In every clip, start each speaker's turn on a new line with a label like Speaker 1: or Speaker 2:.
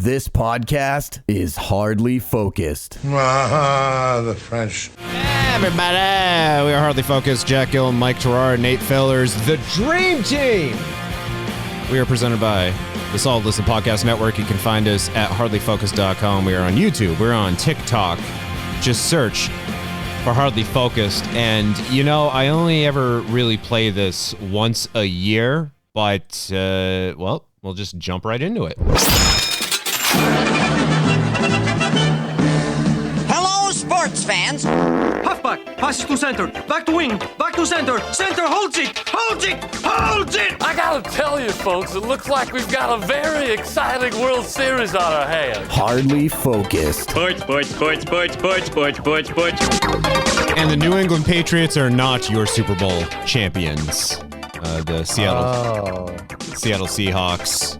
Speaker 1: This podcast is hardly focused.
Speaker 2: The French.
Speaker 3: Hey, everybody. We are Hardly Focused. Jack Gill, Mike Terrar, Nate Fellers, the Dream Team. We are presented by the Solid Listen Podcast Network. You can find us at hardlyfocused.com. We are on YouTube. We're on TikTok. Just search for Hardly Focused. And, you know, I only ever really play this once a year, but, well, we'll just jump right into it.
Speaker 4: Hello, sports fans.
Speaker 5: Halfback, passes to center, back to wing, back to center, center holds it, holds it, holds it!
Speaker 6: I gotta tell you folks, it looks like we've got a very exciting World Series on our hands.
Speaker 1: Hardly Focused.
Speaker 7: Sports.
Speaker 3: And the New England Patriots are not your Super Bowl champions. The Seattle Seahawks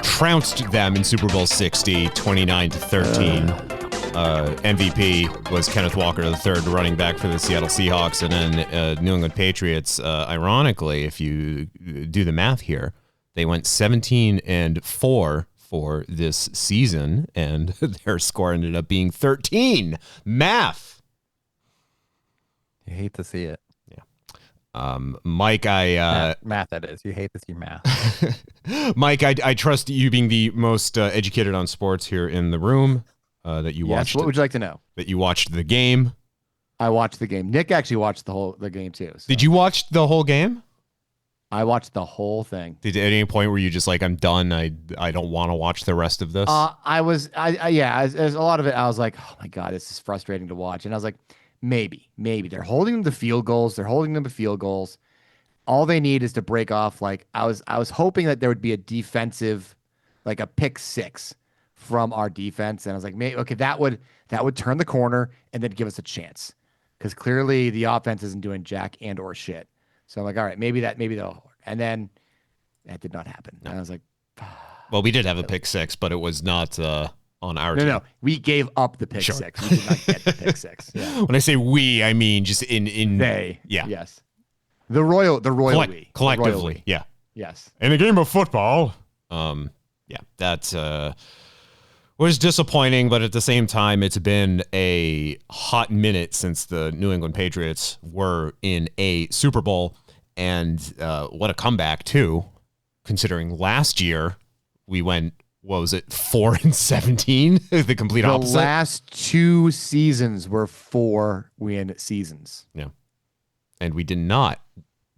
Speaker 3: trounced them in Super Bowl 60, 29-13. MVP was Kenneth Walker III, running back for the Seattle Seahawks, and then New England Patriots. Ironically, if you do the math here, they went 17-4 for this season, and their score ended up being 13. Math.
Speaker 8: You hate to see it.
Speaker 3: Mike,
Speaker 8: math, that is. You hate to see math.
Speaker 3: Mike, I trust you being the most educated on sports here in the room. That you watched.
Speaker 8: What would you like to know? That
Speaker 3: you watched the game.
Speaker 8: I watched the game. Nick actually watched the game too. So.
Speaker 3: Did you watch the whole game?
Speaker 8: I watched the whole thing.
Speaker 3: Did at any point were you just like, I'm done. I don't want to watch the rest of this?
Speaker 8: As a lot of it, I was like, oh my God, this is frustrating to watch. And I was like, maybe they're holding them to field goals. All they need is to break off. Like I was hoping that there would be a defensive, like a pick six from our defense. And I was like, okay, that would turn the corner and then give us a chance. Because clearly the offense isn't doing jack and or shit. So I'm like, all right, maybe that'll, and then that did not happen. No. And I was like,
Speaker 3: well, we did have a pick six, but it was not on our team.
Speaker 8: No, we gave up the pick six. We did not get the pick six. Yeah.
Speaker 3: When I say we, I mean just in
Speaker 8: they.
Speaker 3: Yeah.
Speaker 8: Yes. The royal we.
Speaker 3: Collectively. Yeah.
Speaker 8: Yes.
Speaker 3: In a game of football. Yeah, that was disappointing, but at the same time, it's been a hot minute since the New England Patriots were in a Super Bowl, and what a comeback too, considering last year we went, what was it, 4-17? The complete opposite.
Speaker 8: The last two seasons were 4-win seasons.
Speaker 3: Yeah, and we did not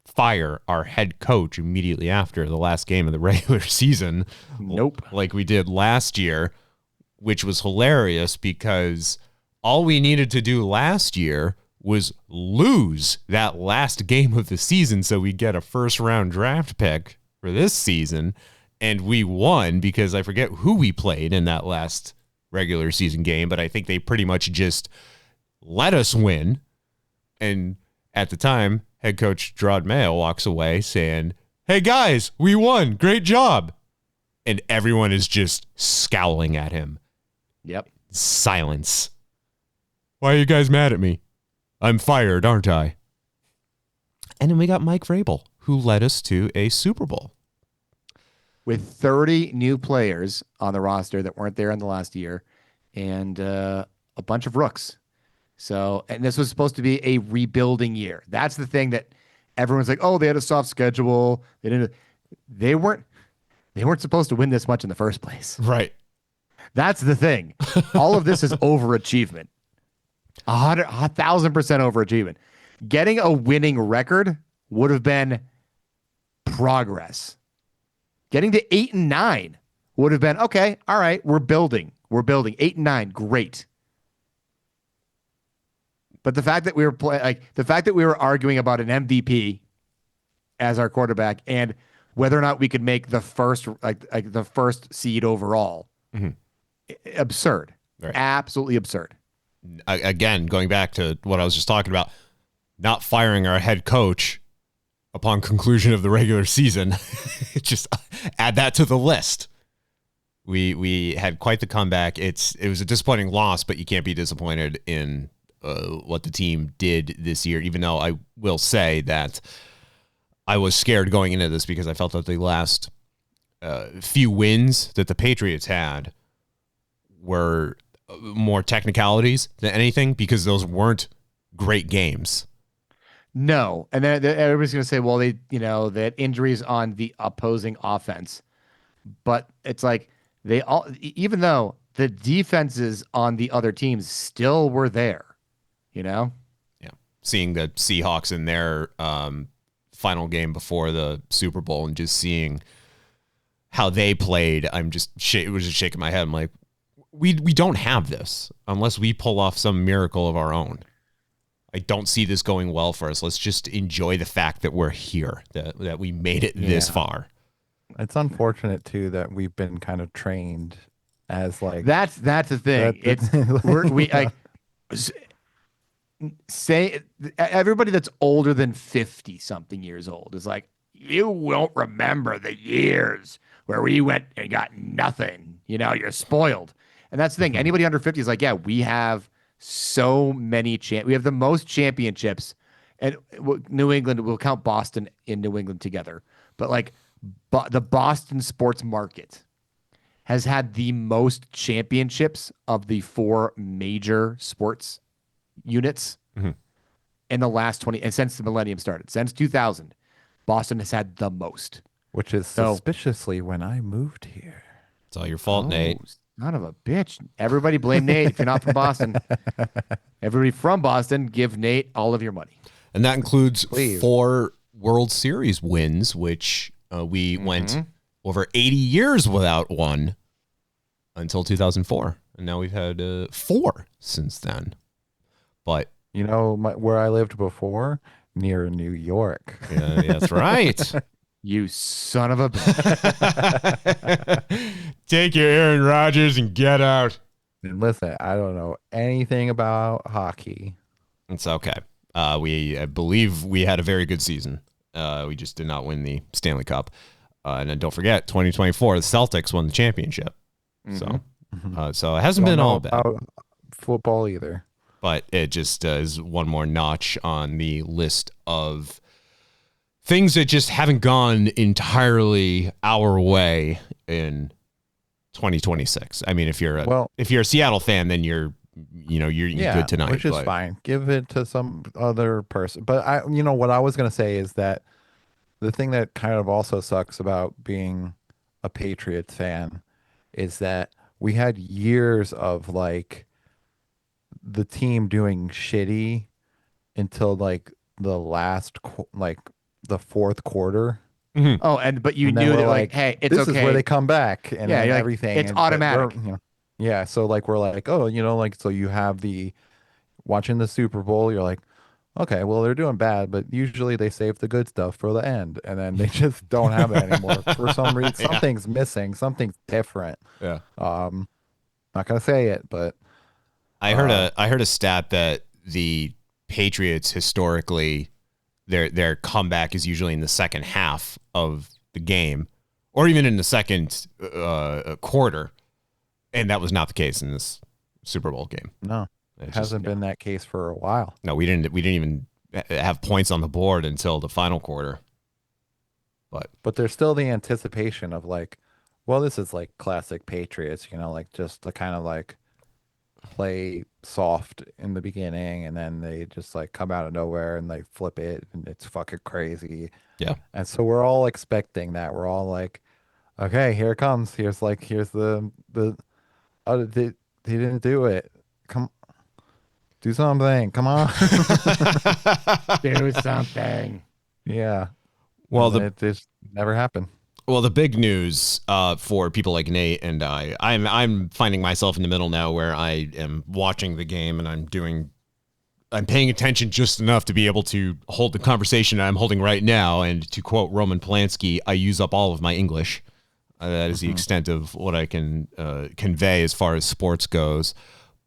Speaker 3: fire our head coach immediately after the last game of the regular season.
Speaker 8: Nope.
Speaker 3: Like we did last year, which was hilarious because all we needed to do last year was lose that last game of the season so we get a first-round draft pick for this season, and we won because I forget who we played in that last regular season game, but I think they pretty much just let us win. And at the time, head coach Gerard Mayo walks away saying, "Hey guys, we won. Great job." And everyone is just scowling at him.
Speaker 8: Yep.
Speaker 3: Silence. Why are you guys mad at me? I'm fired, aren't I? And then we got Mike Vrabel, who led us to a Super Bowl.
Speaker 8: With 30 new players on the roster that weren't there in the last year and a bunch of rooks. So, and this was supposed to be a rebuilding year. That's the thing that everyone's like, oh, they had a soft schedule. They weren't supposed to win this much in the first place.
Speaker 3: Right.
Speaker 8: That's the thing. All of this is overachievement. 1,000% overachievement. Getting a winning record would have been progress. Getting to 8-9 would have been, okay, all right, we're building. 8-9, great. But the fact that we were arguing about an MVP as our quarterback and whether or not we could make the first the first seed overall. Mm-hmm. Absurd. Right. Absolutely absurd.
Speaker 3: Again, going back to what I was just talking about, not firing our head coach upon conclusion of the regular season. Just add that to the list. We had quite the comeback. It was a disappointing loss, but you can't be disappointed in what the team did this year, even though I will say that I was scared going into this because I felt that the last few wins that the Patriots had were more technicalities than anything, because those weren't great games.
Speaker 8: No, and then everybody's going to say, well, they had injuries on the opposing offense, but it's like even though the defenses on the other teams still were there, Yeah.
Speaker 3: Seeing the Seahawks in their final game before the Super Bowl and just seeing how they played, it was just shaking my head. I'm like, we don't have this unless we pull off some miracle of our own. I don't see this going well for us. Let's just enjoy the fact that we're here, that we made it this far.
Speaker 7: It's unfortunate too that we've been kind of trained as like
Speaker 8: that's the thing. Say everybody that's older than 50 something years old is like, you won't remember the years where we went and got nothing. You're spoiled. And that's the thing. Anybody under 50 is like, yeah, we have so many we have the most championships, and New England, we'll count Boston in New England together, but like the Boston sports market has had the most championships of the 4 major sports units in the last 20, and since the millennium started, since 2000, Boston has had the most.
Speaker 7: Which is suspiciously when I moved here.
Speaker 3: It's all your fault, Nate.
Speaker 8: Son of a bitch. Everybody blame Nate if you're not from Boston. Everybody from Boston, give Nate all of your money.
Speaker 3: And that includes 4 World Series wins, which we went over 80 years without one until 2004. And now we've had 4 since then. But
Speaker 7: where I lived before, near New York.
Speaker 3: Yeah, that's right.
Speaker 8: You son of a bitch.
Speaker 3: Take your Aaron Rodgers and get out.
Speaker 7: And listen, I don't know anything about hockey.
Speaker 3: It's okay. I believe we had a very good season. We just did not win the Stanley Cup. And then don't forget, 2024, the Celtics won the championship. So it hasn't been all bad.
Speaker 7: Football either.
Speaker 3: But it just is one more notch on the list of things that just haven't gone entirely our way in 2026. I mean, if you're a Seattle fan, then you're good tonight,
Speaker 7: which is fine. Give it to some other person. But what I was going to say is that the thing that kind of also sucks about being a Patriots fan is that we had years of like the team doing shitty until like the last the fourth quarter.
Speaker 8: Oh, but you knew that like, hey, it's
Speaker 7: this
Speaker 8: okay.
Speaker 7: is where they come back and everything.
Speaker 8: It's automatic.
Speaker 7: Yeah. So like, we're like, oh, so you have watching the Super Bowl, you're like, okay, well, they're doing bad, but usually they save the good stuff for the end, and then they just don't have it anymore for some reason. Something's missing. Something's different.
Speaker 3: Yeah.
Speaker 7: Not gonna say it, but
Speaker 3: I heard a stat that the Patriots historically, their comeback is usually in the second half of the game, or even in the second quarter, and that was not the case in this Super Bowl game.
Speaker 7: No, it hasn't been that case for a while.
Speaker 3: No, we didn't even have points on the board until the final quarter.
Speaker 7: But there's still the anticipation of like, well, this is like classic Patriots, like just to kind of like play soft in the beginning, and then they just like come out of nowhere and they flip it, and it's fucking crazy.
Speaker 3: Yeah.
Speaker 7: And so we're all expecting that. We're all like, okay, here it comes. Here's the they didn't do it. Come, do something. Come on.
Speaker 8: Do something.
Speaker 7: Yeah.
Speaker 3: Well,
Speaker 7: it just never happened.
Speaker 3: Well, the big news for people like Nate and I'm finding myself in the middle now, where I am watching the game and I'm paying attention just enough to be able to hold the conversation I'm holding right now. And to quote Roman Polanski, I use up all of my English. That is the extent of what I can convey as far as sports goes.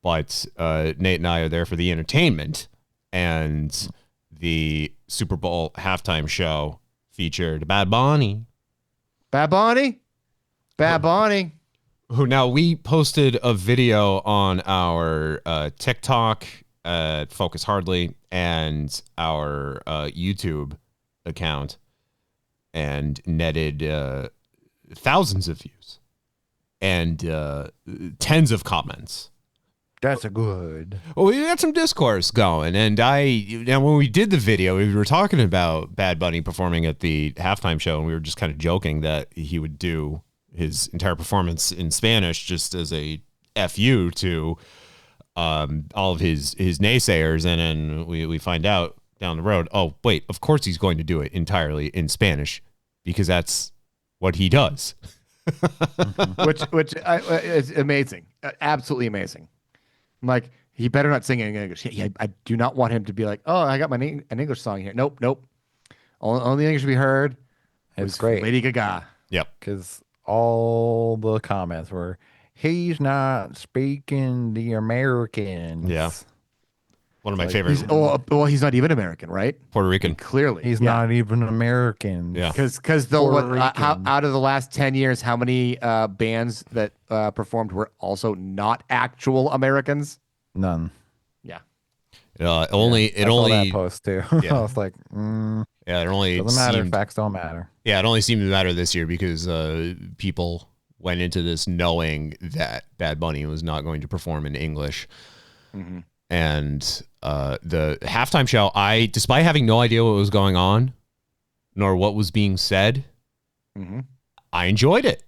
Speaker 3: But Nate and I are there for the entertainment, and the Super Bowl halftime show featured Bad Bunny.
Speaker 8: Bad Bunny.
Speaker 3: Who now we posted a video on our TikTok, Focus Hardly, and our YouTube account, and netted thousands of views and tens of comments.
Speaker 7: That's a good.
Speaker 3: Well, we had some discourse going, and when we did the video, we were talking about Bad Bunny performing at the halftime show, and we were just kind of joking that he would do his entire performance in Spanish just as a FU to all of his naysayers, and then we find out down the road, oh wait, of course he's going to do it entirely in Spanish because that's what he does.
Speaker 8: which is amazing, absolutely amazing. I'm like, he better not sing in English. I do not want him to be like, oh, I got an English song here. Nope. Only English we heard.
Speaker 7: It's great.
Speaker 8: Lady Gaga.
Speaker 3: Yep.
Speaker 7: Because all the comments were, he's not speaking the Americans.
Speaker 3: Yeah. One of my favorite.
Speaker 8: He's not even American, right?
Speaker 3: Puerto Rican.
Speaker 8: Clearly.
Speaker 7: He's not even American.
Speaker 3: Yeah.
Speaker 8: Because out of the last 10 years, how many bands that performed were also not actual Americans?
Speaker 7: None.
Speaker 8: Yeah.
Speaker 7: I saw that post too.
Speaker 3: Yeah.
Speaker 7: I was like,
Speaker 3: yeah, it only
Speaker 7: doesn't matter. Facts don't matter.
Speaker 3: Yeah, it only seemed to matter this year because people went into this knowing that Bad Bunny was not going to perform in English.
Speaker 8: Mm-hmm.
Speaker 3: And the halftime show, despite having no idea what was going on, nor what was being said, I enjoyed it.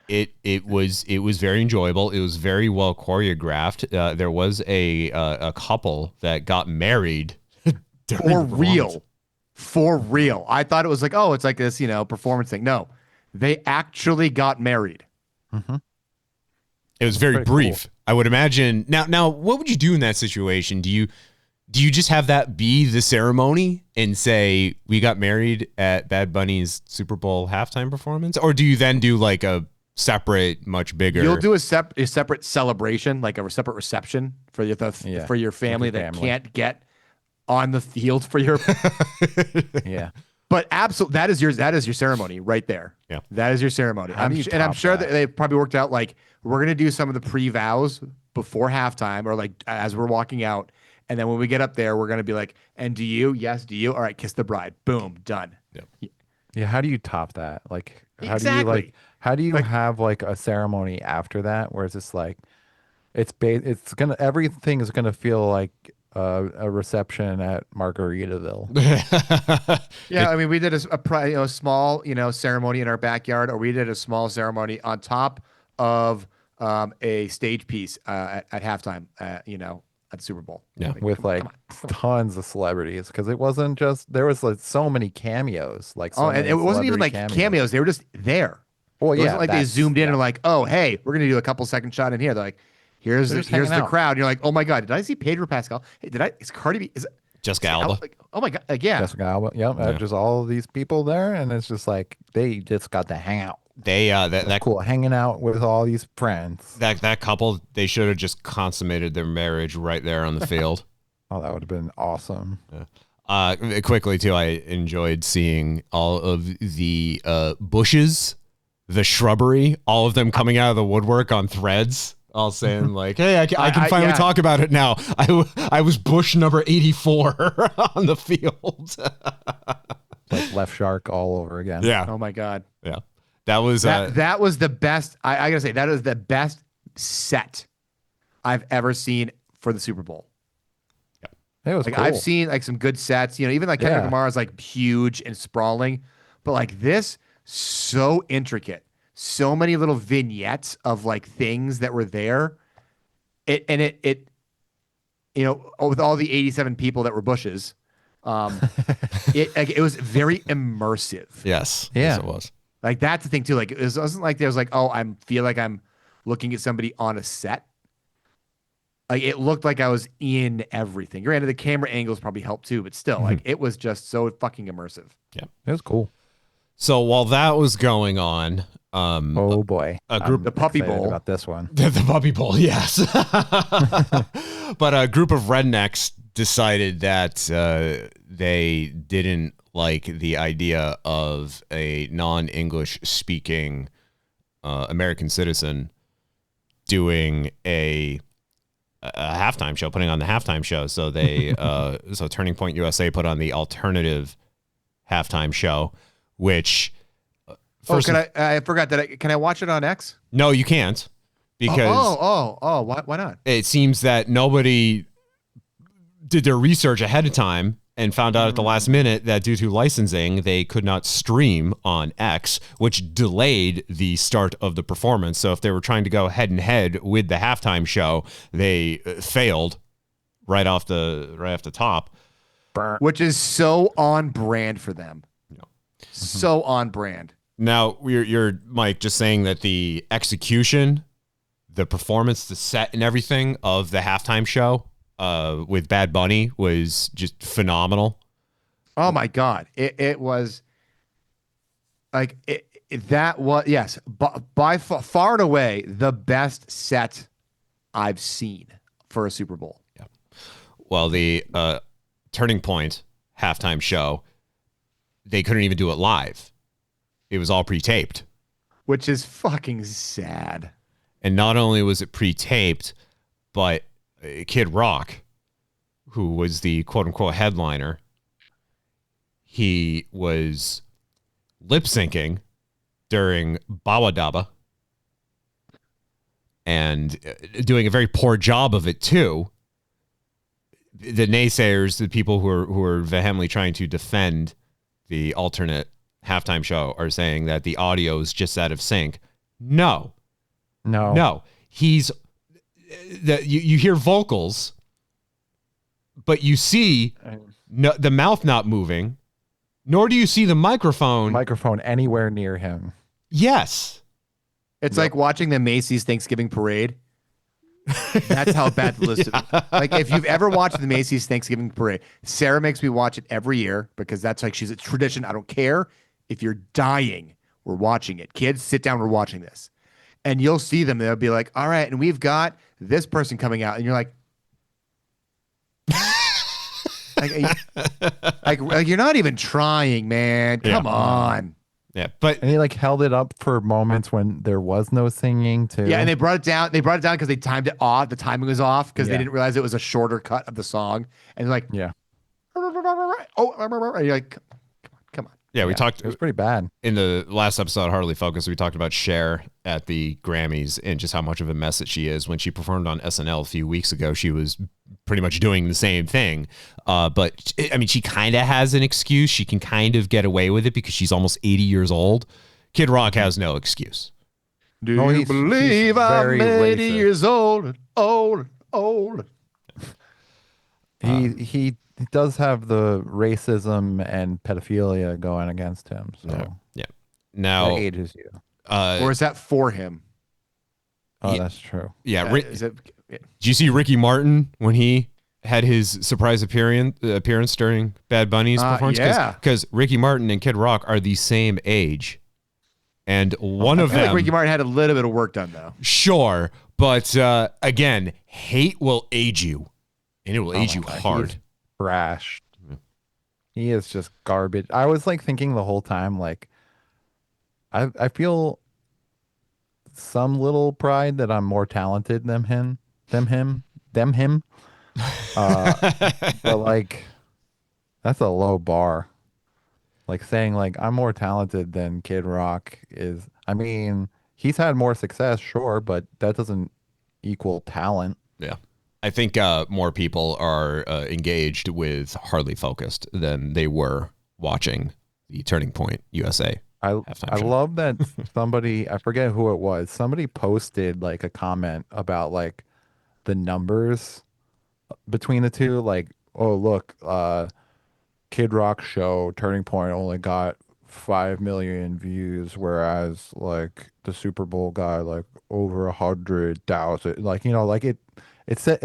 Speaker 3: It was very enjoyable. It was very well choreographed. There was a couple that got married for real.
Speaker 8: I thought it was like, oh, it's like this, performance thing. No, they actually got married.
Speaker 7: Mm-hmm.
Speaker 3: It was very brief.
Speaker 7: Cool.
Speaker 3: I would imagine. Now, what would you do in that situation? Do you just have that be the ceremony and say we got married at Bad Bunny's Super Bowl halftime performance, or do you then do like a separate, much bigger?
Speaker 8: You'll do a separate celebration, like a separate reception for your family that can't get on the field for your.
Speaker 7: Yeah.
Speaker 8: But absolutely, that is your ceremony right there.
Speaker 3: Yeah,
Speaker 8: that is your ceremony. I'm sure that they probably worked out like we're gonna do some of the pre-vows before halftime or like as we're walking out, and then when we get up there, we're gonna be like, "And do you? Yes, do you? All right, kiss the bride. Boom, done."
Speaker 7: Yeah. How do you top that? Like,
Speaker 8: exactly.
Speaker 7: How do you have like a ceremony after that where it's just like, everything is gonna feel like a reception at Margaritaville.
Speaker 8: Yeah, I mean, we did a small, ceremony in our backyard, or we did a small ceremony on top of a stage piece at halftime, at the Super Bowl.
Speaker 3: Yeah,
Speaker 7: with tons of celebrities, because it wasn't just there was like so many cameos,
Speaker 8: and it wasn't even like cameos; they were just there.
Speaker 7: Well,
Speaker 8: it wasn't like they zoomed in and like, oh, hey, we're gonna do a couple second shot in here. They're like, here's the crowd. And you're like, oh my god, did I see Pedro Pascal? Hey, is Cardi B? Is it
Speaker 3: Jessica Alba?
Speaker 8: Oh my god, yeah,
Speaker 7: Jessica Alba. Yep, just all of these people there, and it's just like they just got to hang out.
Speaker 3: They that
Speaker 7: cool hanging out with all these friends.
Speaker 3: That couple, they should have just consummated their marriage right there on the field.
Speaker 7: Oh, that would have been awesome.
Speaker 3: Yeah. Quickly too, I enjoyed seeing all of the bushes, the shrubbery, all of them coming out of the woodwork on threads, all saying like, "Hey, I can finally talk about it now. I was bush number 84 on the field."
Speaker 7: Like Left Shark all over again.
Speaker 3: Yeah.
Speaker 8: Oh my god.
Speaker 3: Yeah. That was
Speaker 8: that was the best. I gotta say that is the best set I've ever seen for the Super Bowl.
Speaker 7: It was
Speaker 8: like
Speaker 7: cool.
Speaker 8: I've seen like some good sets. Even like Kendrick Lamar is like huge and sprawling, but like this, so intricate, so many little vignettes of like things that were there. It with all the 87 people that were bushes, it was very immersive.
Speaker 3: Yes.
Speaker 7: Yeah.
Speaker 3: Yes, it was.
Speaker 8: Like that's the thing too. Like it wasn't like there was like, oh, I feel like I'm looking at somebody on a set. Like it looked like I was in everything. Granted, the camera angles probably helped too, but still, like it was just so fucking immersive.
Speaker 3: Yeah,
Speaker 7: it was cool.
Speaker 3: So while that was going on,
Speaker 7: oh boy,
Speaker 8: the Puppy Bowl
Speaker 7: about this one,
Speaker 3: the Puppy Bowl, yes. But a group of rednecks decided that they didn't like the idea of a non-English speaking American citizen doing a halftime show, putting on the halftime show. So they, so Turning Point USA put on the alternative halftime show, which First
Speaker 8: I forgot that. Can I watch it on X?
Speaker 3: No, you can't, because
Speaker 8: Why not?
Speaker 3: it seems that nobody did their research ahead of time and found out at the last minute that due to licensing, they could not stream on X, which delayed the start of the performance. So if they were trying to go head and head with the halftime show, they failed right off the top.
Speaker 8: Which is so on brand for them. So on brand.
Speaker 3: Now, you're Mike, just saying that the execution, the performance, the set and everything of the halftime show with Bad Bunny was just phenomenal.
Speaker 8: Oh my God. It was like that was, yes, by far and away the best set I've seen for a Super Bowl.
Speaker 3: Yeah. Well, the Turning Point halftime show, they couldn't even do it live. It was all pre-taped.
Speaker 8: Which is fucking sad.
Speaker 3: And not only was it pre-taped, but Kid Rock, who was the quote-unquote headliner, he was lip-syncing during Bawa Daba and doing a very poor job of it, too. The naysayers, the people who are vehemently trying to defend the alternate halftime show, are saying that the audio is just out of sync. No. He's you hear vocals, but you see the mouth not moving, nor do you see the microphone
Speaker 7: anywhere near him.
Speaker 3: Yes.
Speaker 8: It's like watching the Macy's Thanksgiving Parade. That's how bad the list is. Like, if you've ever watched the Macy's Thanksgiving Parade, Sarah makes me watch it every year because that's like, she's a tradition. I don't care if you're dying, we're watching it. Kids, sit down, we're watching this. And you'll see them, they'll be like, all right, and we've got this person coming out. And you're like, like you're not even trying, man. Come on.
Speaker 3: Yeah, but
Speaker 7: and he like held it up for moments when there was no singing too.
Speaker 8: Yeah, and they brought it down. They brought it down because they timed it off. The timing was off because they didn't realize it was a shorter cut of the song. And like, and you're like, come on.
Speaker 3: Yeah, we talked.
Speaker 7: It was pretty bad.
Speaker 3: In the last episode, Hardly Focused, we talked about Cher at the Grammys and just how much of a mess that she is. When she performed on SNL a few weeks ago, she was pretty much doing the same thing. But I mean, she kind of has an excuse. She can kind of get away with it because she's almost 80 years old. Kid Rock has no excuse.
Speaker 8: Do you believe I'm 80 years old?
Speaker 7: He does have the racism and pedophilia going against him. So
Speaker 3: yeah. Now
Speaker 7: that ages you.
Speaker 8: Or is that for him?
Speaker 7: Oh, that's true.
Speaker 3: Yeah. Did you see Ricky Martin when he had his surprise appearance during Bad Bunny's performance?
Speaker 8: Yeah.
Speaker 3: Because Ricky Martin and Kid Rock are the same age. And one of them.
Speaker 8: Like Ricky Martin had a little bit of work done, though.
Speaker 3: Sure. But again, hate will age you. And it will age you hard.
Speaker 7: He's trash. He is just garbage. I was like thinking the whole time, like, I feel some little pride that I'm more talented than him. But like, that's a low bar. Like saying like I'm more talented than Kid Rock is. I mean, he's had more success, sure, but that doesn't equal talent.
Speaker 3: Yeah. I think more people are engaged with Hardly Focused than they were watching the Turning Point USA.
Speaker 7: I love that somebody, I forget who it was, somebody posted like a comment about like the numbers between the two. Like, oh, look, Kid Rock show Turning Point only got 5 million views, whereas like the Super Bowl guy like over 100,000. Like, you know, like it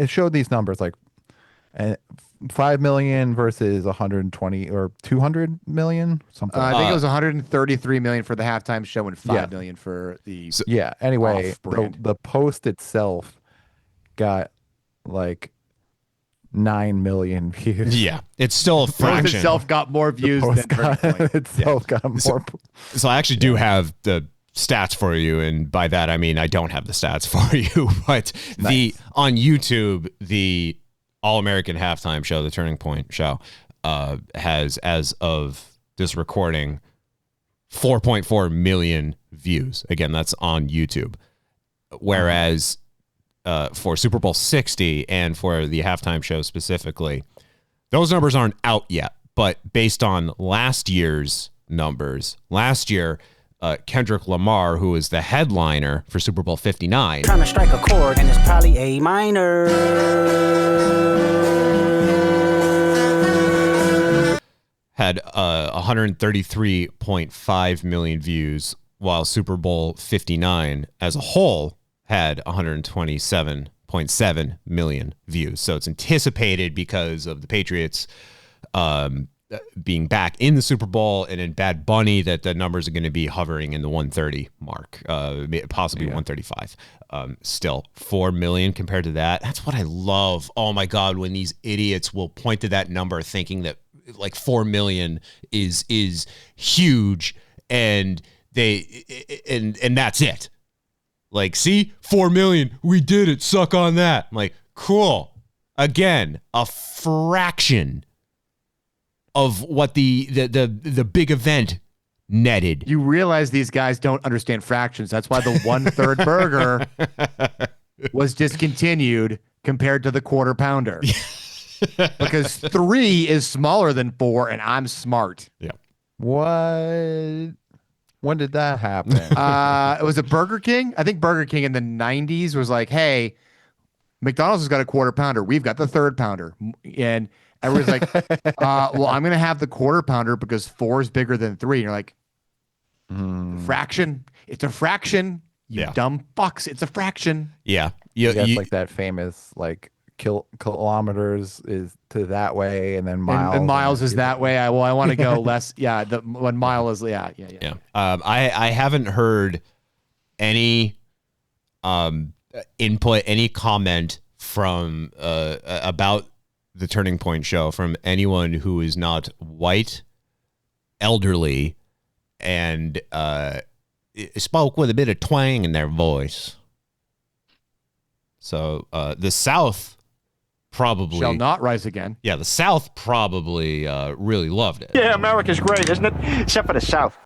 Speaker 7: showed these numbers like, and 5 million versus 120 or 200 million, something.
Speaker 8: I think it was 133 million for the halftime show and 5 million for the.
Speaker 7: Anyway, the post itself got like 9 million views.
Speaker 3: Yeah, it's still a fraction.
Speaker 8: The post itself got more views than Turning Point.
Speaker 7: Itself got more.
Speaker 3: So I actually do have the stats for you, and by that I mean I don't have the stats for you, but on YouTube, the All-American halftime show, the Turning Point show, has, as of this recording, 4.4 million views. Again, that's on YouTube. Whereas for Super Bowl 60 and for the halftime show specifically, those numbers aren't out yet. But based on last year's numbers, last year, Kendrick Lamar, who was the headliner for Super Bowl 59,
Speaker 9: trying to strike a chord, and it's probably A minor.
Speaker 3: had 133.5 million views, while Super Bowl 59 as a whole had 127.7 million views. So it's anticipated because of the Patriots being back in the Super Bowl and in Bad Bunny that the numbers are going to be hovering in the 130 mark, possibly 135. Still 4 million compared to that. That's what I love. Oh my God, when these idiots will point to that number thinking that like 4 million is huge and that's it. Like, see, 4 million, we did it. Suck on that. I'm like, cool. Again, a fraction of what the big event netted.
Speaker 8: You realize these guys don't understand fractions. That's why the 1/3 burger was discontinued compared to the quarter pounder. Because 3 is smaller than 4, and I'm smart.
Speaker 3: Yeah.
Speaker 7: What? When did that happen?
Speaker 8: It was a Burger King. I think Burger King in the 90s was like, hey, McDonald's has got a quarter pounder. We've got the 3rd pounder. And everyone's like, well, I'm going to have the quarter pounder because 4 is bigger than 3. And you're like, fraction. It's a fraction. You dumb fucks. It's a fraction.
Speaker 3: Yeah.
Speaker 7: That's like that famous, like, kilometers is to that way, and then miles.
Speaker 8: And miles is that way. I want to go less. Yeah. The 1 mile is, yeah.
Speaker 3: I haven't heard any input, any comment from about the Turning Point show from anyone who is not white, elderly, and spoke with a bit of twang in their voice. So the South probably
Speaker 8: shall not rise again.
Speaker 3: Yeah, the South probably really loved it.
Speaker 10: Yeah, America's great, isn't it? Except for the South.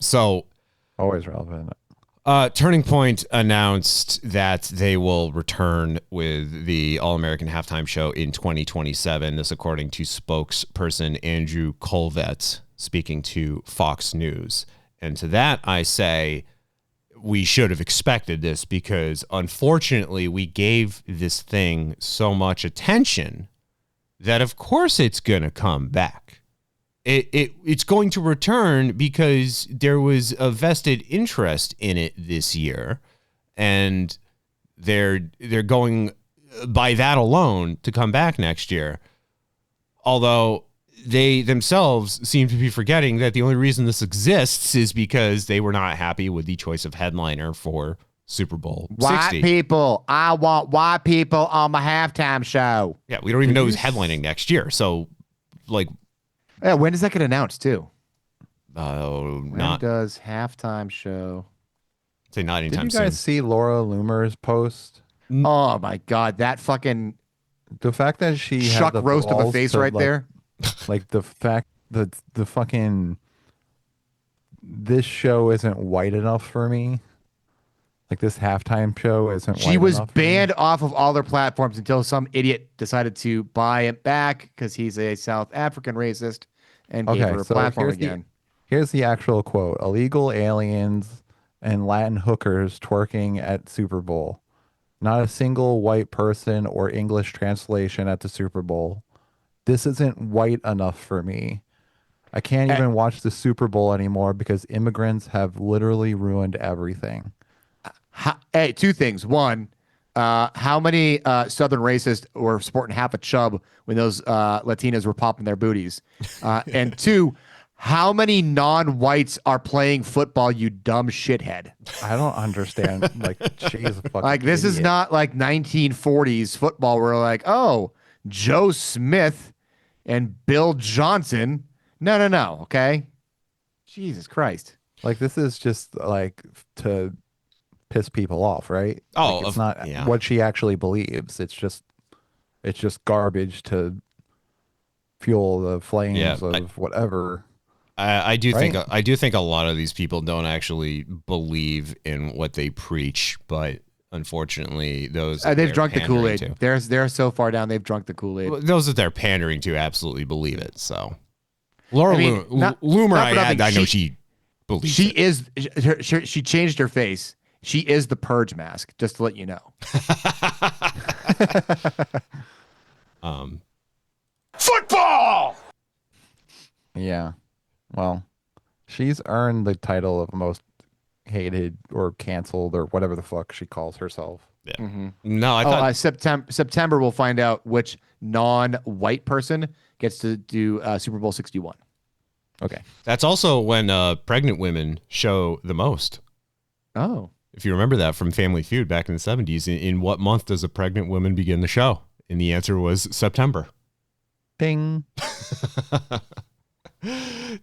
Speaker 3: So
Speaker 7: always relevant.
Speaker 3: Turning Point announced that they will return with the All-American Halftime Show in 2027. This according to spokesperson Andrew Colvett speaking to Fox News. And to that I say, we should have expected this because unfortunately we gave this thing so much attention that of course it's going to come back. It's going to return because there was a vested interest in it this year, and they're going by that alone to come back next year. Although they themselves seem to be forgetting that the only reason this exists is because they were not happy with the choice of headliner for Super Bowl 60.
Speaker 8: White people. I want white people on my halftime show.
Speaker 3: Yeah, we don't even know who's headlining next year. So, like...
Speaker 8: Yeah, when does that get announced, too?
Speaker 3: When
Speaker 8: does halftime show?
Speaker 3: Say not anytime soon.
Speaker 7: Did you guys see Laura Loomer's post?
Speaker 8: Oh, my God. That fucking...
Speaker 7: The fact that she
Speaker 8: Chuck
Speaker 7: had the
Speaker 8: roast of a face right there.
Speaker 7: Like the fact that the fucking this show isn't white enough for me. Like this halftime show isn't.
Speaker 8: She was banned off of all their platforms until some idiot decided to buy it back because he's a South African racist and gave her a platform again.
Speaker 7: Here's the actual quote: "Illegal aliens and Latin hookers twerking at Super Bowl. Not a single white person or English translation at the Super Bowl. This isn't white enough for me. I can't even watch the Super Bowl anymore because immigrants have literally ruined everything."
Speaker 8: Hey, 2 things. 1, how many Southern racists were sporting half a chub when those Latinas were popping their booties? And 2, how many non-whites are playing football, you dumb shithead?
Speaker 7: I don't understand. Like, she's a fucking
Speaker 8: like, this
Speaker 7: idiot.
Speaker 8: is not like 1940s football where like, oh, Joe Smith and Bill Johnson. No. Okay. Jesus Christ.
Speaker 7: Like, this is just like to piss people off, right?
Speaker 3: Oh,
Speaker 7: like, it's not what she actually believes. It's just garbage to fuel the flames of whatever.
Speaker 3: I do
Speaker 7: Right.
Speaker 3: think a lot of these people don't actually believe in what they preach, but unfortunately, those
Speaker 8: They've
Speaker 3: they're
Speaker 8: drunk the
Speaker 3: pandering
Speaker 8: Kool-Aid.
Speaker 3: to-
Speaker 8: They're so far down. They've drunk the Kool-Aid.
Speaker 3: Those that they're pandering to absolutely believe it. So, Laura
Speaker 8: I mean,
Speaker 3: Loomer,
Speaker 8: not for nothing,
Speaker 3: I know she believes
Speaker 8: She
Speaker 3: it.
Speaker 8: is. She changed her face. She is the Purge mask. Just to let you know.
Speaker 2: Football!
Speaker 7: Yeah. Well, she's earned the title of most hated or canceled or whatever the fuck she calls herself.
Speaker 3: Yeah. No, I thought
Speaker 8: September we'll find out which non-white person gets to do Super Bowl 61.
Speaker 7: Okay.
Speaker 3: that's also when pregnant women show the most.
Speaker 8: Oh.
Speaker 3: If you remember that from Family Feud back in the 70s, in what month does a pregnant woman begin the show? And the answer was September.
Speaker 7: Ding.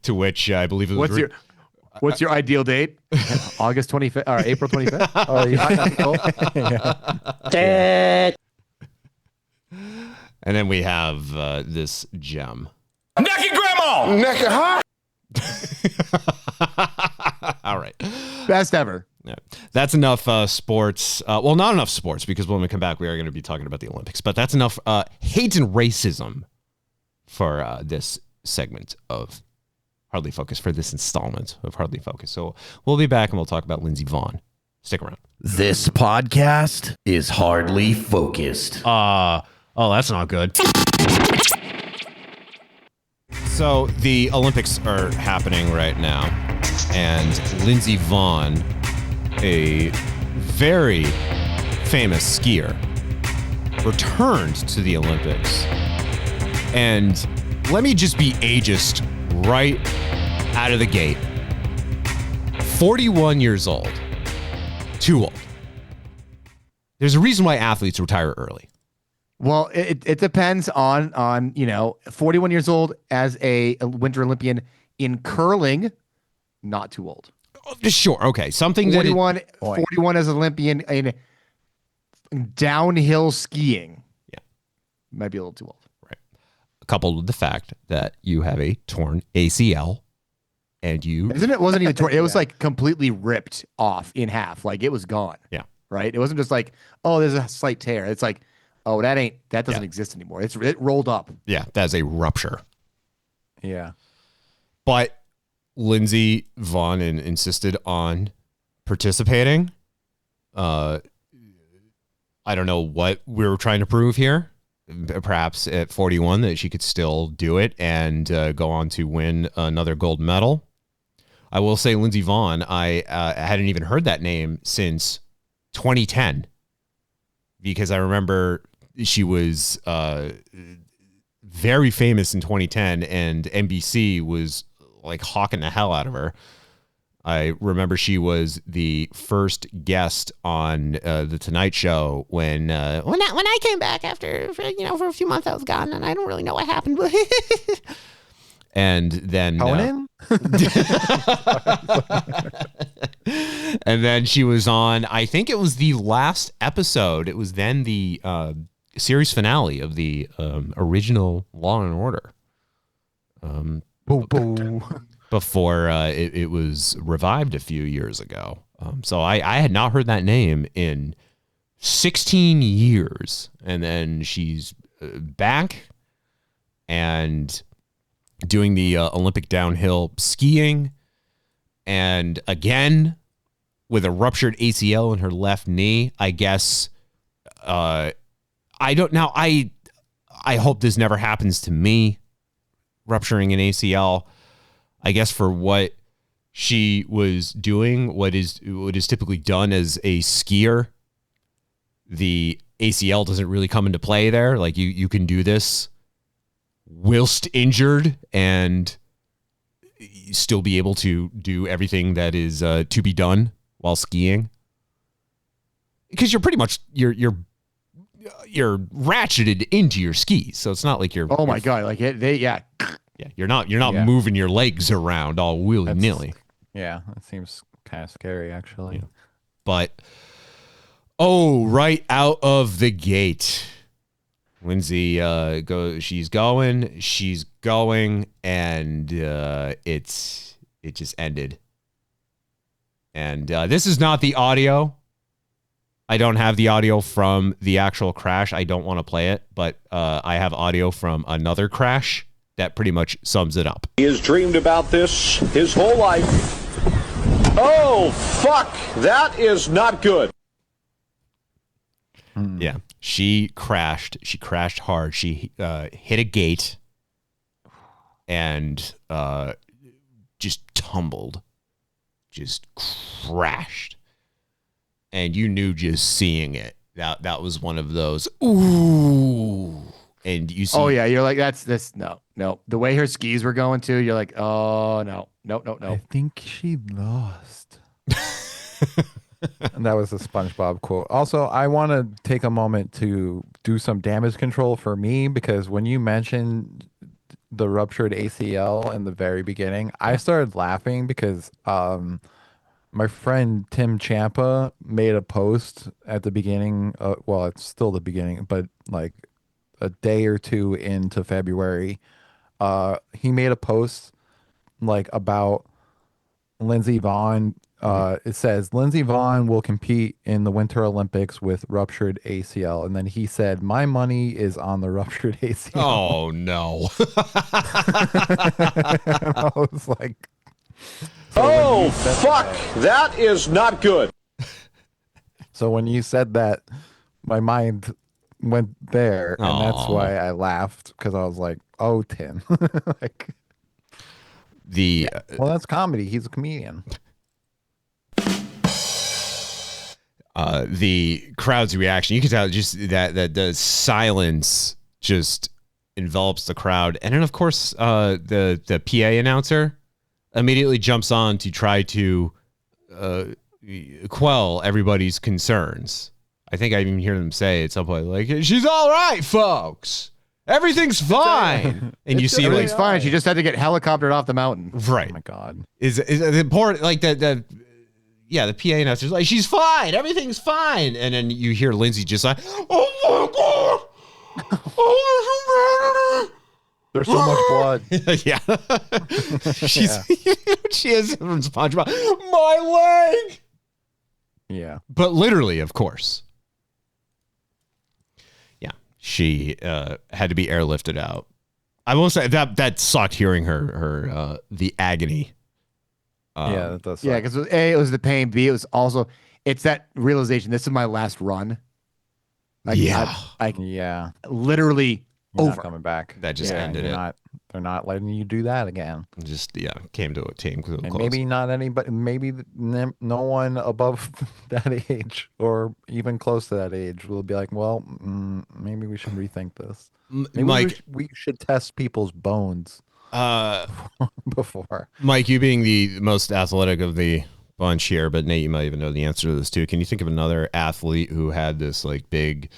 Speaker 3: To which I believe it was
Speaker 8: What's your ideal date? August 25th or April 25th?
Speaker 7: Oh, yeah.
Speaker 9: Dead.
Speaker 3: And then we have this gem.
Speaker 2: Naked grandma! Naked huh?
Speaker 3: All right.
Speaker 8: Best ever.
Speaker 3: Yeah. That's enough sports. Well, not enough sports, because when we come back, we are going to be talking about the Olympics. But that's enough hate and racism for this segment of Hardly Focused, for this installment of Hardly Focused. So we'll be back and we'll talk about Lindsey Vonn. Stick around.
Speaker 1: This podcast is Hardly Focused.
Speaker 3: Oh, that's not good. So the Olympics are happening right now, and Lindsey Vonn, a very famous skier, returned to the Olympics. And let me just be ageist right out of the gate. 41 years old. Too old. There's a reason why athletes retire early.
Speaker 8: Well, it depends on 41 years old as a Winter Olympian in curling, not too old.
Speaker 3: Sure. Okay. Something
Speaker 8: 41 as an Olympian in downhill skiing.
Speaker 3: Yeah.
Speaker 8: Might be a little too old.
Speaker 3: Right. Coupled with the fact that you have a torn ACL and you...
Speaker 8: Isn't it? Wasn't even torn. It was like completely ripped off in half. Like it was gone.
Speaker 3: Yeah.
Speaker 8: Right. It wasn't just like, oh, there's a slight tear. It's like, oh, that doesn't exist anymore. It rolled up.
Speaker 3: Yeah. That's a rupture.
Speaker 7: Yeah.
Speaker 3: But Lindsey Vonn insisted on participating. I don't know what we were trying to prove here. Perhaps at 41 that she could still do it and go on to win another gold medal. I will say Lindsey Vonn, I hadn't even heard that name since 2010, because I remember she was very famous in 2010 and NBC was like hawking the hell out of her. I remember she was the first guest on the Tonight Show when I came back after for a few months I was gone and I don't really know what happened. And then
Speaker 7: Conan?
Speaker 3: and then she was on, I think it was the last episode. It was then the series finale of the original Law and Order. Before it was revived a few years ago. So I had not heard that name in 16 years. And then she's back and doing the Olympic downhill skiing. And again, with a ruptured ACL in her left knee, I guess. I hope this never happens to me, rupturing an ACL. I guess for what she was doing, what is typically done as a skier, the ACL doesn't really come into play there. Like you can do this whilst injured and still be able to do everything that is to be done while skiing. Because you're pretty much you're ratcheted into your skis, so it's not like you're.
Speaker 8: Oh my god! Like yeah.
Speaker 3: Yeah, you're not moving your legs around all willy nilly.
Speaker 7: Yeah, that seems kind of scary, actually.
Speaker 3: Yeah. But right out of the gate, Lindsey she's going, and it just ended. And this is not the audio. I don't have the audio from the actual crash. I don't want to play it, but I have audio from another crash that pretty much sums it up.
Speaker 2: He has dreamed about this his whole life. Oh, fuck. That is not good.
Speaker 3: Yeah. She crashed. She crashed hard. She hit a gate and just tumbled. Just crashed. And you knew just seeing it. That was one of those, ooh. And you see.
Speaker 8: Oh, yeah. You're like, that's this. No. The way her skis were going to, you're like, oh, no.
Speaker 7: I think she lost. And that was a SpongeBob quote. Also, I want to take a moment to do some damage control for me, because when you mentioned the ruptured ACL in the very beginning, I started laughing because my friend Tim Champa made a post at the beginning. Well, it's still the beginning, but like a day or two into February, he made a post like about Lindsey Vonn. It says Lindsey Vonn will compete in the Winter Olympics with ruptured ACL, and then he said, "My money is on the ruptured ACL."
Speaker 3: Oh no!
Speaker 7: And I was like,
Speaker 2: Oh, fuck. That is not good.
Speaker 7: So when you said that, my mind went there, and that's why I laughed, because I was like, "Oh, Tim." Like, well, that's comedy. He's a comedian.
Speaker 3: The crowd's reaction, you can tell just that the silence just envelops the crowd. And then, of course, the PA announcer immediately jumps on to try to quell everybody's concerns. I think I even hear them say at some point, like, "She's all right, folks. Everything's fine." And you see,
Speaker 8: everything's
Speaker 3: like,
Speaker 8: fine. She just had to get helicoptered off the mountain.
Speaker 3: Right.
Speaker 7: Oh my God.
Speaker 3: Is important, like the PA announcer's like, "She's fine. Everything's fine." And then you hear Lindsey just like, "Oh my God. Oh,
Speaker 7: There's so much blood.
Speaker 3: Yeah. She has from SpongeBob, "My leg."
Speaker 7: Yeah.
Speaker 3: But literally, of course. Yeah. She had to be airlifted out. I will say that sucked hearing her the agony.
Speaker 7: Yeah, that does suck.
Speaker 8: Yeah, because A, it was the pain. B, it was also, it's that realization, this is my last run. Like,
Speaker 3: yeah.
Speaker 8: Yeah. Literally
Speaker 7: You're
Speaker 8: over.
Speaker 7: not coming back.
Speaker 3: That just ended it.
Speaker 7: They're not letting you do that again.
Speaker 3: Just, came to a team.
Speaker 7: And maybe not anybody, maybe no one above that age or even close to that age will be like, well, maybe we should rethink this. Maybe
Speaker 3: Mike,
Speaker 7: we should test people's bones before.
Speaker 3: Mike, you being the most athletic of the bunch here, but Nate, you might even know the answer to this too. Can you think of another athlete who had this like big,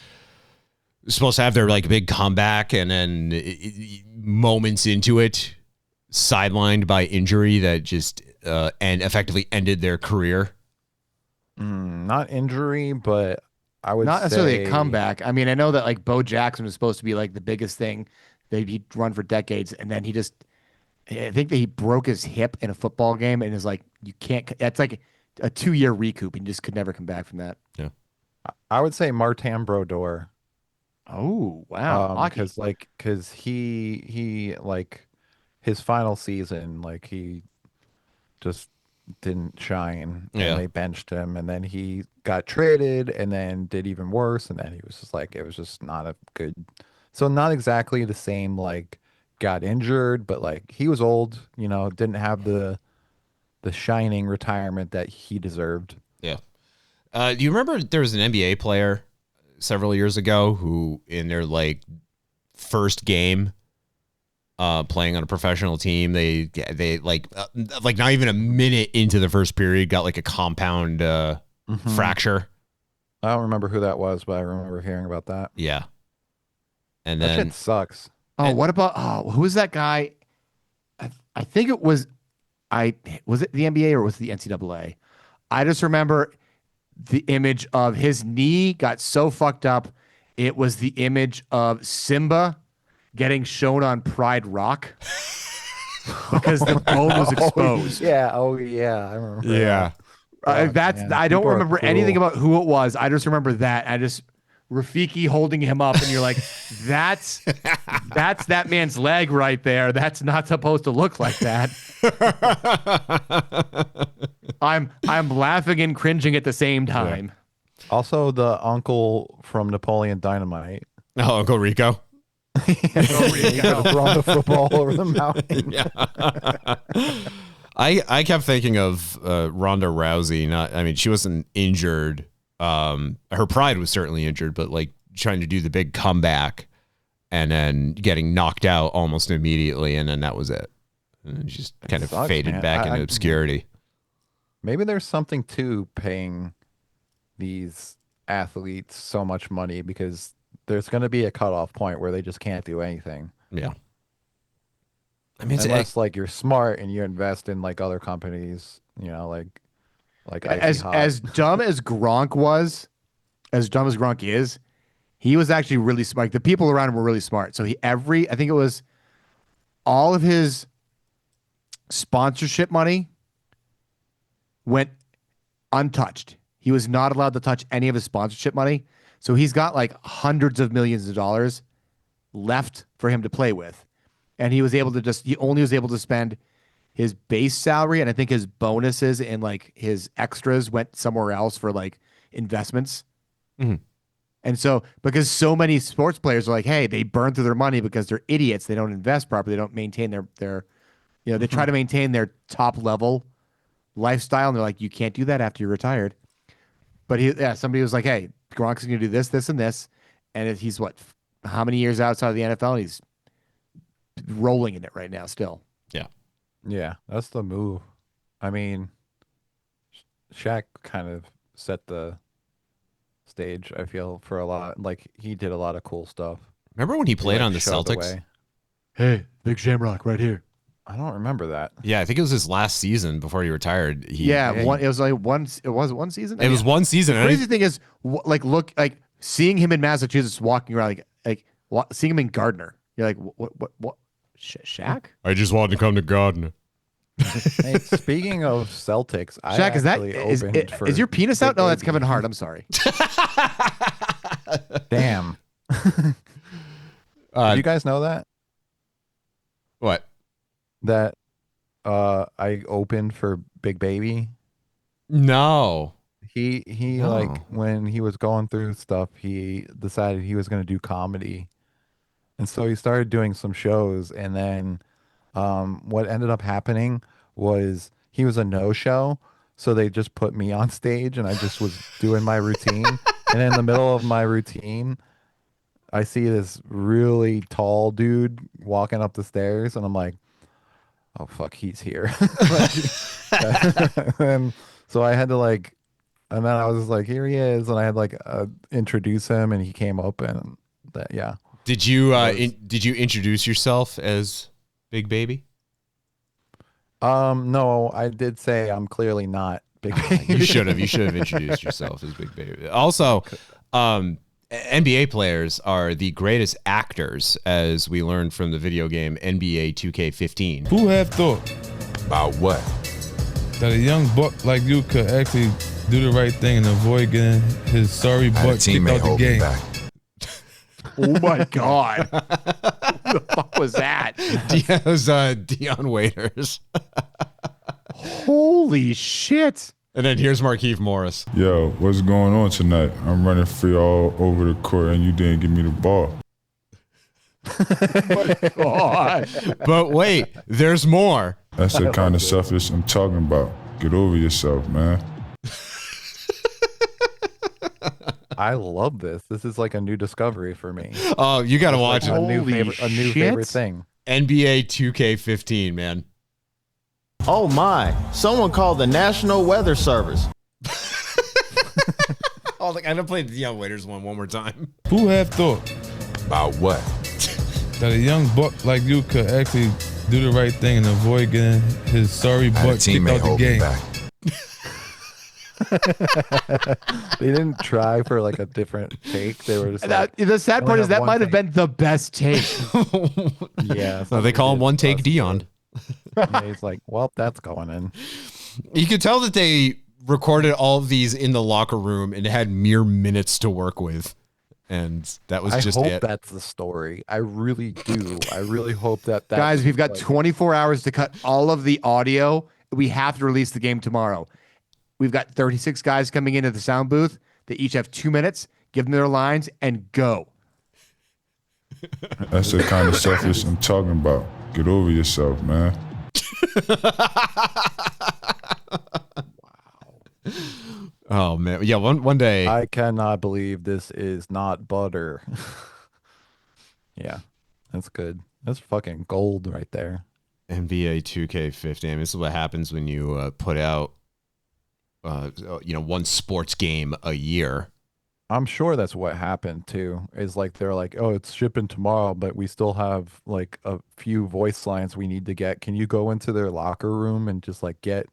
Speaker 3: supposed to have their like big comeback, and then moments into it, sidelined by injury that just and effectively ended their career?
Speaker 7: Not injury, but I would
Speaker 8: not necessarily a comeback. I mean, I know that like Bo Jackson was supposed to be like the biggest thing that he'd run for decades, and then I think that he broke his hip in a football game, and is like, you can't. That's like a 2-year recoup, and just could never come back from that.
Speaker 3: Yeah,
Speaker 7: I would say Martin Brodeur.
Speaker 8: Oh wow!
Speaker 7: Because he like his final season, like he just didn't shine.
Speaker 3: Yeah.
Speaker 7: And they benched him, and then he got traded, and then did even worse, and then he was just like, it was just not a good. So not exactly the same, like got injured, but like he was old, didn't have the shining retirement that he deserved.
Speaker 3: Yeah. Do you remember there was an NBA player several years ago who in their like first game playing on a professional team, they like not even a minute into the first period got like a compound fracture.
Speaker 7: I don't remember who that was, but I remember hearing about that.
Speaker 3: Yeah. And
Speaker 7: that
Speaker 3: then
Speaker 7: shit sucks.
Speaker 8: Oh, what about who was that guy? I think it was was it the NBA or was it the NCAA? I just remember the image of his knee got so fucked up It was the image of Simba getting shown on Pride Rock because the bone was exposed.
Speaker 7: Oh yeah, I remember.
Speaker 3: Yeah.
Speaker 8: I don't remember anything about who it was. I just remember that. Rafiki holding him up, and you're like, that's that man's leg right there. That's not supposed to look like that. I'm laughing and cringing at the same time.
Speaker 7: Yeah. Also, the uncle from Napoleon Dynamite.
Speaker 3: Oh, Uncle Rico.
Speaker 7: He could have thrown the football over the mountain.
Speaker 3: Yeah. I kept thinking of Ronda Rousey. She wasn't injured. Her pride was certainly injured, but like trying to do the big comeback and then getting knocked out almost immediately, and then that was it. And she just kind of faded back into obscurity.
Speaker 7: Maybe there's something to paying these athletes so much money, because there's going to be a cutoff point where they just can't do anything.
Speaker 3: Yeah.
Speaker 7: Unless like you're smart and you invest in like other companies, like
Speaker 8: as dumb as Gronk was, as dumb as Gronk is, he was actually really smart. Like, the people around him were really smart. So I think it was all of his sponsorship money went untouched. He was not allowed to touch any of his sponsorship money. So he's got like hundreds of millions of dollars left for him to play with. And he only was able to spend his base salary, and I think his bonuses and like his extras went somewhere else for like investments.
Speaker 3: Mm-hmm.
Speaker 8: And so, because so many sports players are like, hey, they burn through their money because they're idiots. They don't invest properly. They don't maintain their they try to maintain their top level lifestyle. And they're like, you can't do that after you're retired. But somebody was like, hey, Gronk's going to do this, this, and this. And he's how many years outside of the NFL? And he's rolling in it right now still.
Speaker 3: Yeah.
Speaker 7: Yeah, that's the move. I mean, Shaq kind of set the stage, I feel, for a lot. Like, he did a lot of cool stuff.
Speaker 3: Remember when he played on the Celtics?
Speaker 8: Hey, Big Shamrock right here.
Speaker 7: I don't remember that.
Speaker 3: Yeah, I think it was his last season before he retired.
Speaker 8: It was like one. It was one season.
Speaker 3: It was one season.
Speaker 8: The crazy thing is, seeing him in Massachusetts walking around, seeing him in Gardner. You're like, what? Shaq?
Speaker 3: I just wanted to come to Gardner.
Speaker 7: Hey, speaking of Celtics,
Speaker 8: Shaq, is your penis out? No, that's Kevin Hart. I'm sorry.
Speaker 7: Damn. Did you guys know that?
Speaker 3: What?
Speaker 7: That I opened for Big Baby?
Speaker 3: No.
Speaker 7: He like, when he was going through stuff, he decided he was going to do comedy. And so he started doing some shows, and then what ended up happening was he was a no-show, so they just put me on stage, and I just was doing my routine. And in the middle of my routine, I see this really tall dude walking up the stairs, and I'm like, oh, fuck, he's here. And so I had to and then I was like, here he is, and I had introduce him, and he came up, and yeah.
Speaker 3: Did you introduce yourself as Big Baby?
Speaker 7: No, I did say I'm clearly not Big Baby.
Speaker 3: You should have introduced yourself as Big Baby. Also, NBA players are the greatest actors, as we learned from the video game NBA 2K15.
Speaker 11: Who have thought
Speaker 12: about what?
Speaker 11: That a young buck like you could actually do the right thing and avoid getting his sorry butt kicked out the game.
Speaker 8: Oh my God. Who the fuck was that?
Speaker 3: It was Dion Waiters.
Speaker 8: Holy shit.
Speaker 3: And then here's Markieff Morris.
Speaker 11: Yo, what's going on tonight? I'm running free all over the court and you didn't give me the ball.
Speaker 8: Oh my God.
Speaker 3: But wait, there's more.
Speaker 11: That's the kind of selfish I'm talking about. Get over yourself, man.
Speaker 7: I love this. This is like a new discovery for me.
Speaker 3: Oh, you got to watch it.
Speaker 7: A new favorite thing.
Speaker 3: NBA 2K15, man.
Speaker 12: Oh my, someone called the National Weather Service.
Speaker 3: I'm gonna play the Dion Waiters one more time.
Speaker 11: Who have thought
Speaker 12: about what?
Speaker 11: That a young buck like you could actually do the right thing and avoid getting his sorry butt kicked out the game.
Speaker 7: They didn't try for like a different take. They were just like,
Speaker 8: the sad part is that might have been the best take.
Speaker 7: yeah.
Speaker 3: So they call him one take Dion.
Speaker 7: Yeah, he's like, well, that's going in.
Speaker 3: You could tell that they recorded all of these in the locker room and had mere minutes to work with. And that was just
Speaker 7: I hope
Speaker 3: it.
Speaker 7: that's the story. I really do. I really hope that
Speaker 8: Guys, we've got 24 hours to cut all of the audio. We have to release the game tomorrow. We've got 36 guys coming into the sound booth. They each have 2 minutes. Give them their lines and go.
Speaker 11: That's the kind of selfish I'm talking about. Get over yourself, man.
Speaker 3: Oh man, yeah. One day,
Speaker 7: I cannot believe this is not butter. Yeah, that's good. That's fucking gold right there.
Speaker 3: NBA 2K15. I mean, this is what happens when you put out, one sports game a year.
Speaker 7: I'm sure that's what happened too. Is like they're like, oh, it's shipping tomorrow, but we still have like a few voice lines we need to get. Can you go into their locker room and just like get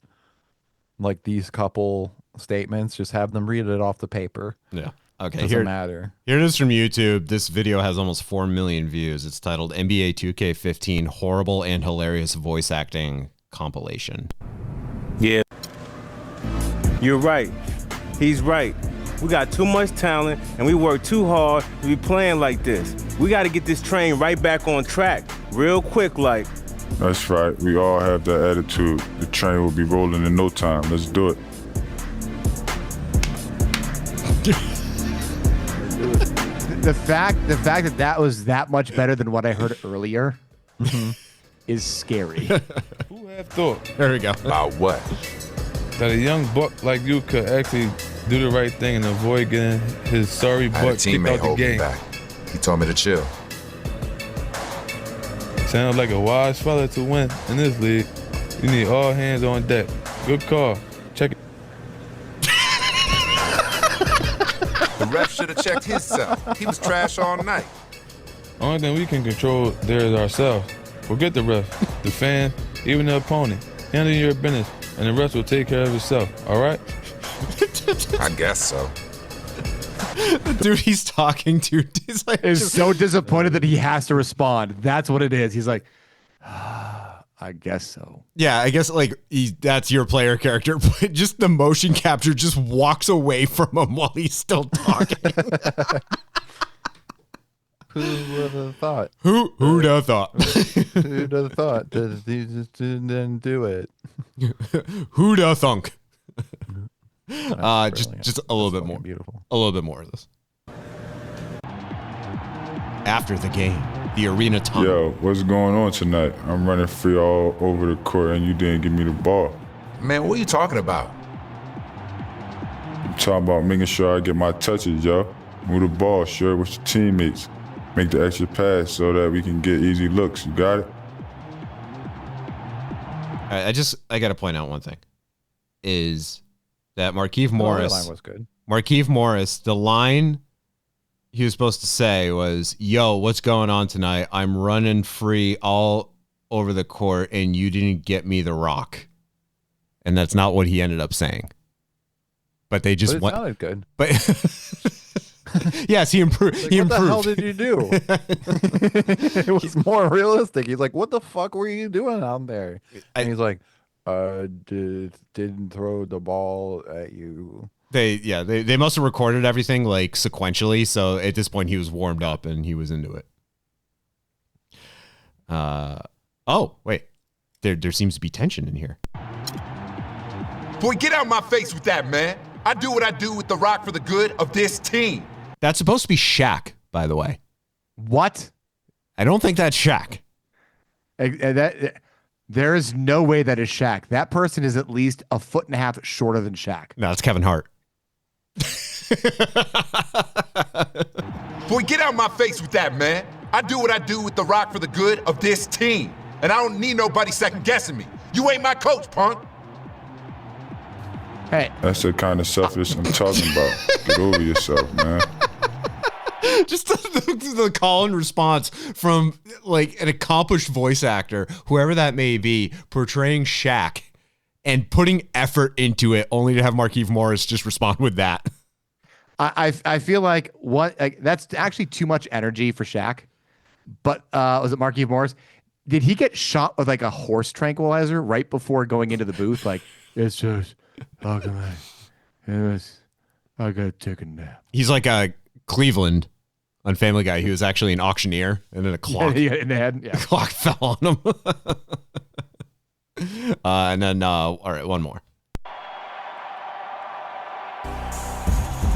Speaker 7: like these couple statements? Just have them read it off the paper.
Speaker 3: Yeah. Okay.
Speaker 7: Doesn't matter.
Speaker 3: Here it is from YouTube. This video has almost 4 million views. It's titled NBA 2K15 Horrible and Hilarious Voice Acting Compilation.
Speaker 13: Yeah. You're right. He's right. We got too much talent and we work too hard to be playing like this. We got to get this train right back on track real quick like.
Speaker 11: That's right. We all have that attitude. The train will be rolling in no time. Let's do it.
Speaker 8: The fact that was that much better than what I heard earlier is scary.
Speaker 11: Who had thought?
Speaker 3: There we go.
Speaker 11: About what? That a young buck like you could actually do the right thing and avoid getting his sorry butt kicked out the game.
Speaker 14: He told me to chill.
Speaker 11: Sounds like a wise fella to win in this league. You need all hands on deck. Good call. Check it.
Speaker 14: The ref should have checked himself. He was trash all night.
Speaker 11: Only thing we can control there is ourselves. Forget the ref, the fan, even the opponent. Handle your business, and the rest will take care of itself. All right?
Speaker 14: I guess so.
Speaker 3: The dude he's talking to is like
Speaker 8: is so disappointed that he has to respond. That's what it is. He's like, I guess so.
Speaker 3: Yeah, I guess like that's your player character, but just the motion capture just walks away from him while he's still talking.
Speaker 7: Who would have thought?
Speaker 3: Who'd have thought?
Speaker 7: Who'd have thought that he just didn't do it?
Speaker 3: Who'd have thunk? Just a little bit more.
Speaker 7: Beautiful.
Speaker 3: A little bit more of this. After the game, the arena tunnel.
Speaker 11: Yo, what's going on tonight? I'm running free all over the court and you didn't give me the ball.
Speaker 14: Man, what are you talking about?
Speaker 11: I'm talking about making sure I get my touches, yo. Move the ball, share it with your teammates. Make the extra pass so that we can get easy looks. You got it?
Speaker 3: I got to point out one thing. Is that Markieff Morris.
Speaker 7: That line was good.
Speaker 3: Markieff Morris, the line he was supposed to say was, yo, what's going on tonight? I'm running free all over the court and you didn't get me the rock. And that's not what he ended up saying. But they just
Speaker 7: went. It sounded good.
Speaker 3: But yes, he improved.
Speaker 7: Like,
Speaker 3: he
Speaker 7: what
Speaker 3: improved.
Speaker 7: the hell did you do? It was more realistic. He's like, what the fuck were you doing out there? And he's like, didn't throw the ball at you.
Speaker 3: They must have recorded everything like sequentially, so at this point he was warmed up and he was into it. Oh wait, there seems to be tension in here.
Speaker 14: Boy, get out my face with that, man. I do what I do with the rock for the good of this team.
Speaker 3: That's supposed to be Shaq, by the way.
Speaker 8: What?
Speaker 3: I don't think that's Shaq.
Speaker 8: There is no way that is Shaq. That person is at least 1.5 feet shorter than Shaq.
Speaker 3: No, it's Kevin Hart.
Speaker 14: Boy, get out my face with that, man. I do what I do with the rock for the good of this team. And I don't need nobody second guessing me. You ain't my coach, punk.
Speaker 8: Hey.
Speaker 11: That's the kind of selfish I'm talking about. Get over yourself, man.
Speaker 3: Just the call and response from like an accomplished voice actor, whoever that may be, portraying Shaq, and putting effort into it only to have Markieff Morris just respond with that.
Speaker 8: I feel like that's actually too much energy for Shaq. But was it Markieff Morris? Did he get shot with like a horse tranquilizer right before going into the booth? Like, it's just, how can I gotta take a nap.
Speaker 3: He's like a Cleveland on Family Guy. He was actually an auctioneer, and then a clock
Speaker 8: in the head. Yeah.
Speaker 3: Clock fell on him. And then, all right, one more.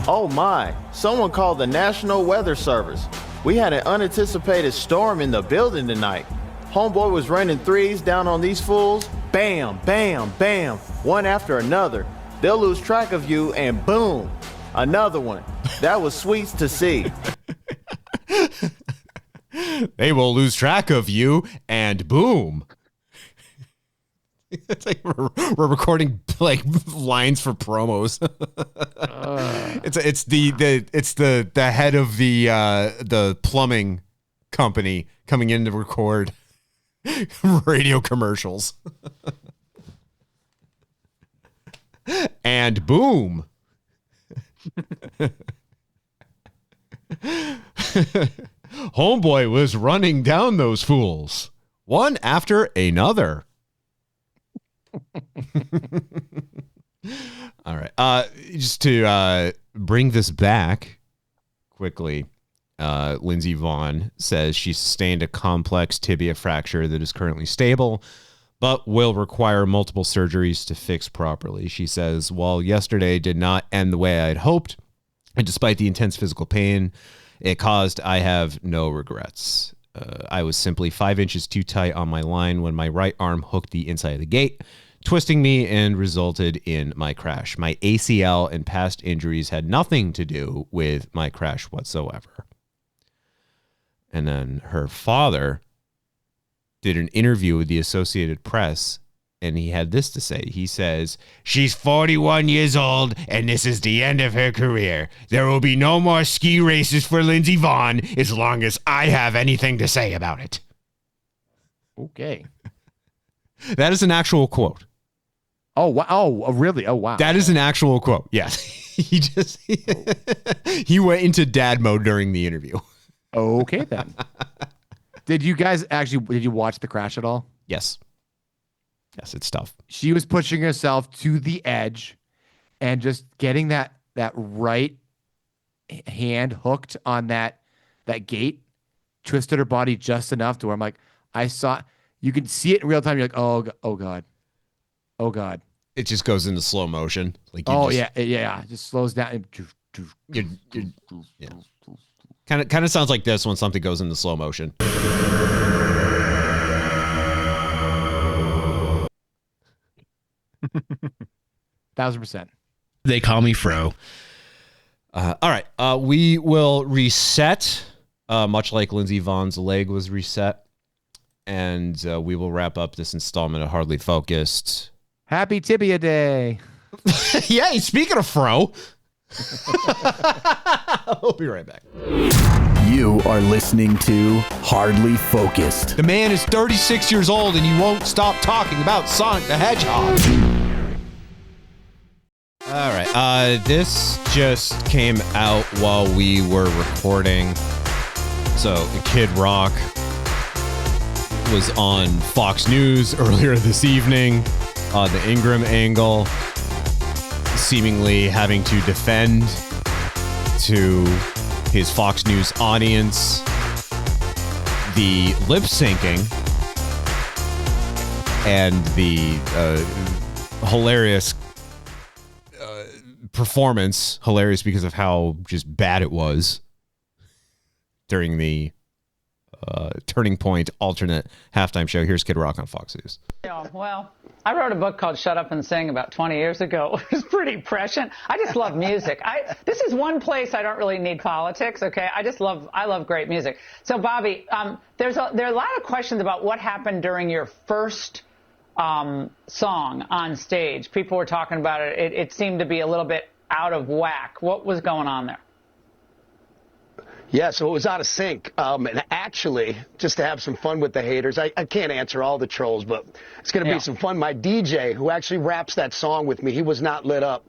Speaker 12: Oh my, someone called the National Weather Service. We had an unanticipated storm in the building tonight. Homeboy was raining threes down on these fools. Bam, bam, bam, one after another. They'll lose track of you and boom, another one. That was sweets to see.
Speaker 3: They will lose track of you and boom. It's like we're recording like lines for promos. It's the head of the plumbing company coming in to record radio commercials. And boom. Homeboy was running down those fools, one after another. All right. Just to bring this back quickly, Lindsey Vonn says she sustained a complex tibia fracture that is currently stable, but will require multiple surgeries to fix properly. She says, while yesterday did not end the way I'd hoped, and despite the intense physical pain it caused, I have no regrets. I was simply 5 inches too tight on my line when my right arm hooked the inside of the gate, twisting me and resulted in my crash. My ACL and past injuries had nothing to do with my crash whatsoever. And then her father did an interview with the Associated Press, and he had this to say. He says, she's 41 years old, and this is the end of her career. There will be no more ski races for Lindsey Vonn as long as I have anything to say about it.
Speaker 8: Okay.
Speaker 3: That is an actual quote.
Speaker 8: Oh, wow. Oh, really? Oh, wow.
Speaker 3: That is an actual quote. Yes. He went into dad mode during the interview.
Speaker 8: Okay, then. Did you watch the crash at all?
Speaker 3: Yes. Yes, it's tough.
Speaker 8: She was pushing herself to the edge and just getting that right hand hooked on that gate, twisted her body just enough to where I'm like, you can see it in real time. You're like, oh God. Oh God.
Speaker 3: It just goes into slow motion. Like
Speaker 8: yeah. It just slows down.
Speaker 3: Yeah. Kind of sounds like this when something goes into slow motion.
Speaker 8: 1,000%.
Speaker 15: They call me Fro.
Speaker 3: All right. We will reset, much like Lindsey Vonn's leg was reset. And we will wrap up this installment of Hardly Focused.
Speaker 8: Happy Tibia Day.
Speaker 3: Yay, speaking of Fro. We'll be right back.
Speaker 1: You are listening to Hardly Focused.
Speaker 3: The man is 36 years old and you won't stop talking about Sonic the Hedgehog. All right. This just came out while we were recording. So Kid Rock was on Fox News earlier this evening on the Ingram angle, seemingly having to defend to his Fox News audience the lip syncing and the hilarious performance, hilarious because of how just bad it was during the Turning Point alternate halftime show. Here's Kid Rock on Fox News.
Speaker 16: Yeah, well, I wrote a book called Shut Up and Sing about 20 years ago. It was pretty prescient. I just love music. This is one place I don't really need politics, okay? I love great music. So, Bobby, there are a lot of questions about what happened during your first song on stage. People were talking about it. It seemed to be a little bit out of whack. What was going on there?
Speaker 17: Yeah, so it was out of sync. And actually, just to have some fun with the haters, I can't answer all the trolls, but it's going to be some fun. My DJ, who actually raps that song with me, he was not lit up.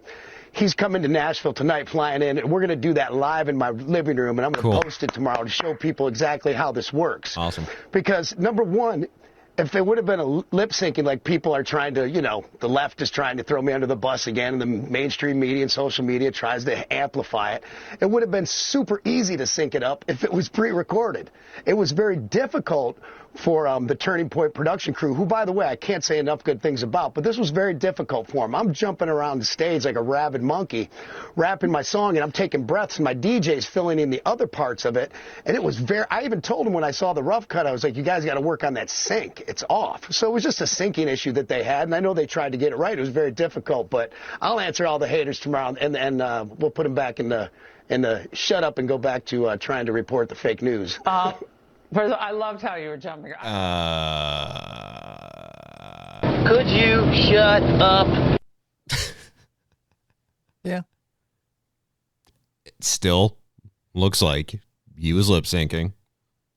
Speaker 17: He's coming to Nashville tonight, flying in, and we're going to do that live in my living room, and I'm going to post it tomorrow to show people exactly how this works.
Speaker 3: Awesome.
Speaker 17: Because, number one, if it would have been a lip syncing like people are trying to, the left is trying to throw me under the bus again, and the mainstream media and social media tries to amplify it, it would have been super easy to sync it up if it was pre-recorded. It was very difficult for the Turning Point production crew, who, by the way, I can't say enough good things about, but this was very difficult for them. I'm jumping around the stage like a rabid monkey, rapping my song, and I'm taking breaths, and my DJ's filling in the other parts of it, and it was I even told him when I saw the rough cut, I was like, you guys got to work on that sync. It's off. So it was just a syncing issue that they had, and I know they tried to get it right. It was very difficult, but I'll answer all the haters tomorrow, and we'll put them back in the shut up and go back to trying to report the fake news.
Speaker 16: First of all, I loved how you were jumping.
Speaker 4: Could you shut up?
Speaker 7: Yeah.
Speaker 3: It still looks like he was lip syncing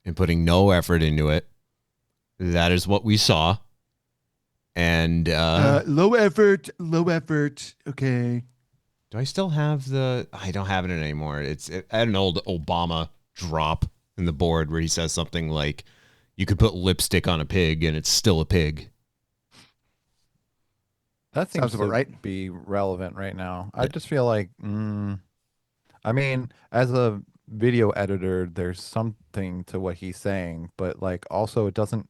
Speaker 3: and putting no effort into it. That is what we saw. And
Speaker 8: low effort. Okay.
Speaker 3: Do I still have I don't have it anymore. I had an old Obama drop in the board where he says something like, you could put lipstick on a pig and it's still a pig.
Speaker 7: That seems to
Speaker 8: right.
Speaker 7: be relevant right now. I just feel like, I mean, as a video editor, there's something to what he's saying, but like also it doesn't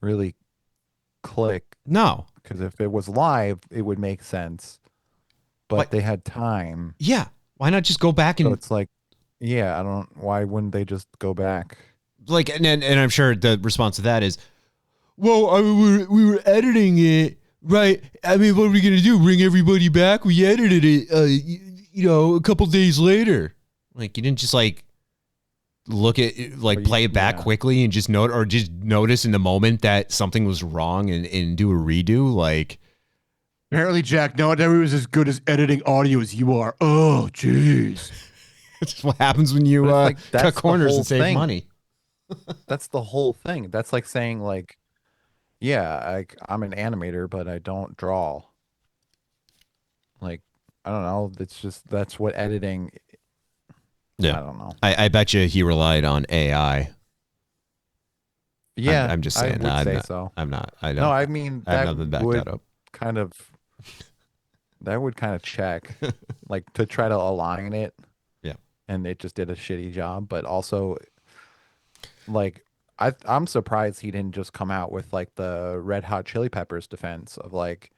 Speaker 7: really click.
Speaker 3: No.
Speaker 7: Because if it was live, it would make sense. But they had time.
Speaker 3: Yeah. Why not just go back and...
Speaker 7: So it's like, yeah, why wouldn't they just go back?
Speaker 3: Like, and I'm sure the response to that is, well, I mean, we were editing it, right? I mean, what are we going to do? Bring everybody back? We edited it, a couple days later. Like, you didn't just like look at play it back quickly and just notice in the moment that something was wrong and do a redo. Like,
Speaker 8: apparently, Jack, not everyone was as good as editing audio as you are. Oh, jeez.
Speaker 3: That's what happens when you cut corners and save money.
Speaker 7: That's the whole thing. That's like saying like, yeah, I'm an animator, but I don't draw. Like, I don't know. That's what editing.
Speaker 3: Yeah.
Speaker 7: I don't know.
Speaker 3: I bet you he relied on AI.
Speaker 7: Yeah.
Speaker 3: I'm just saying.
Speaker 7: I would say so.
Speaker 3: I'm not. I don't.
Speaker 7: No, I mean,
Speaker 3: I have nothing to back that up.
Speaker 7: That would kind of check, like to try to align it.
Speaker 3: Yeah.
Speaker 7: And it just did a shitty job, but also like I'm surprised he didn't just come out with like the Red Hot Chili Peppers defense of like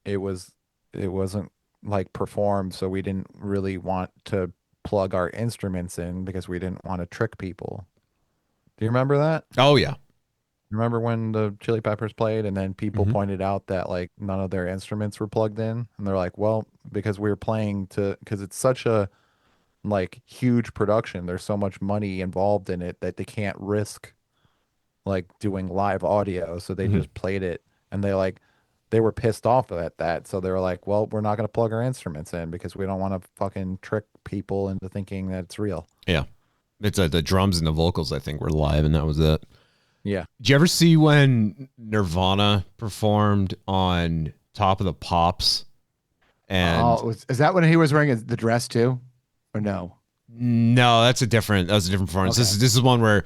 Speaker 7: it wasn't like performed, so we didn't really want to plug our instruments in because we didn't want to trick people. Do you remember that?
Speaker 3: Oh yeah.
Speaker 7: Remember when the Chili Peppers played and then people pointed out that like none of their instruments were plugged in, and they're like, well, because we were playing because it's such a like huge production, there's so much money involved in it that they can't risk like doing live audio, so they just played it, and they were pissed off at that, so they were like, well, we're not going to plug our instruments in because we don't want to fucking trick people into thinking that it's real.
Speaker 3: Yeah, it's the drums and the vocals I think were live, and that was it.
Speaker 7: Yeah.
Speaker 3: Did you ever see when Nirvana performed on Top of the Pops? And
Speaker 8: is that when he was wearing the dress too, or no?
Speaker 3: No, that was a different performance. Okay. This is one where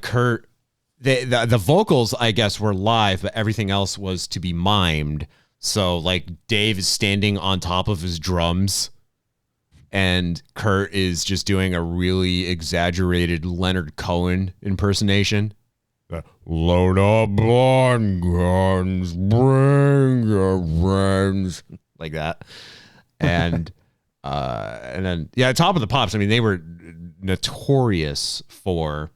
Speaker 3: Kurt, the vocals I guess were live, but everything else was to be mimed. So like Dave is standing on top of his drums, and Kurt is just doing a really exaggerated Leonard Cohen impersonation. Load up blonde guns, bring your friends, like that, and then Top of the Pops. I mean, they were notorious for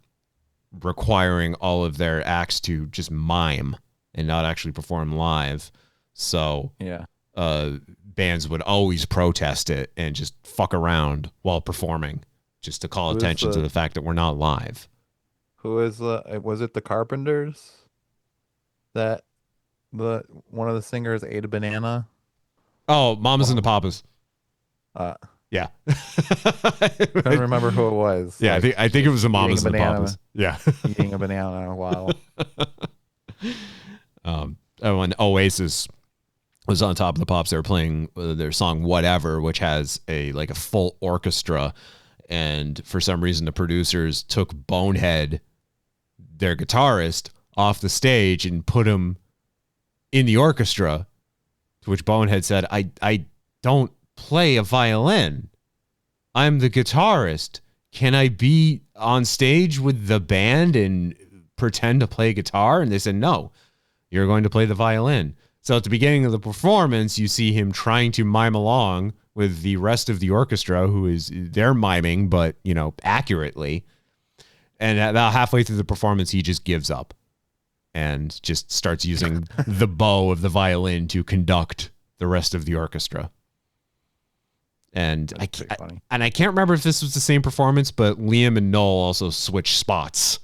Speaker 3: requiring all of their acts to just mime and not actually perform live. So
Speaker 7: yeah,
Speaker 3: bands would always protest it and just fuck around while performing, just to call attention to the fact that we're not live.
Speaker 7: Who is was it the Carpenters that one of the singers ate a banana?
Speaker 3: Oh, Mamas and the Papas. Yeah.
Speaker 7: Couldn't remember who it was.
Speaker 3: Yeah,
Speaker 7: Like,
Speaker 3: I think it was the Mamas
Speaker 7: eating
Speaker 3: and the
Speaker 7: a banana.
Speaker 3: Papas. Yeah.
Speaker 7: Eating a banana while.
Speaker 3: When Oasis was on Top of the Pops, they were playing their song Whatever, which has a full orchestra. And for some reason, the producers took Bonehead, their guitarist, off the stage and put him in the orchestra, to which Bonehead said, I don't play a violin. I'm the guitarist. Can I be on stage with the band and pretend to play guitar? And they said, no, you're going to play the violin. So at the beginning of the performance, you see him trying to mime along with the rest of the orchestra, they're miming, but, accurately. And about halfway through the performance, he just gives up and just starts using the bow of the violin to conduct the rest of the orchestra. And I can't remember if this was the same performance, but Liam and Noel also switched spots.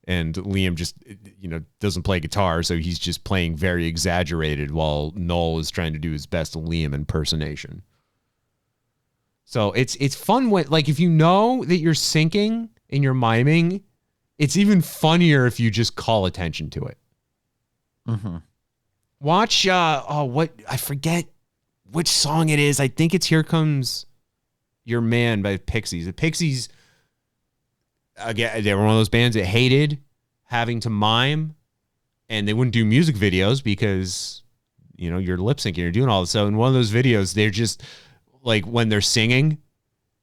Speaker 3: And Liam just, doesn't play guitar, so he's just playing very exaggerated while Noel is trying to do his best Liam impersonation. So it's fun when, if you know that you're syncing and you're miming, it's even funnier if you just call attention to it.
Speaker 7: Mm-hmm.
Speaker 3: Watch, I forget which song it is. I think it's Here Comes Your Man by Pixies. The Pixies, again, they were one of those bands that hated having to mime, and they wouldn't do music videos because, you're lip syncing, you're doing all this. So in one of those videos, they're just, when they're singing,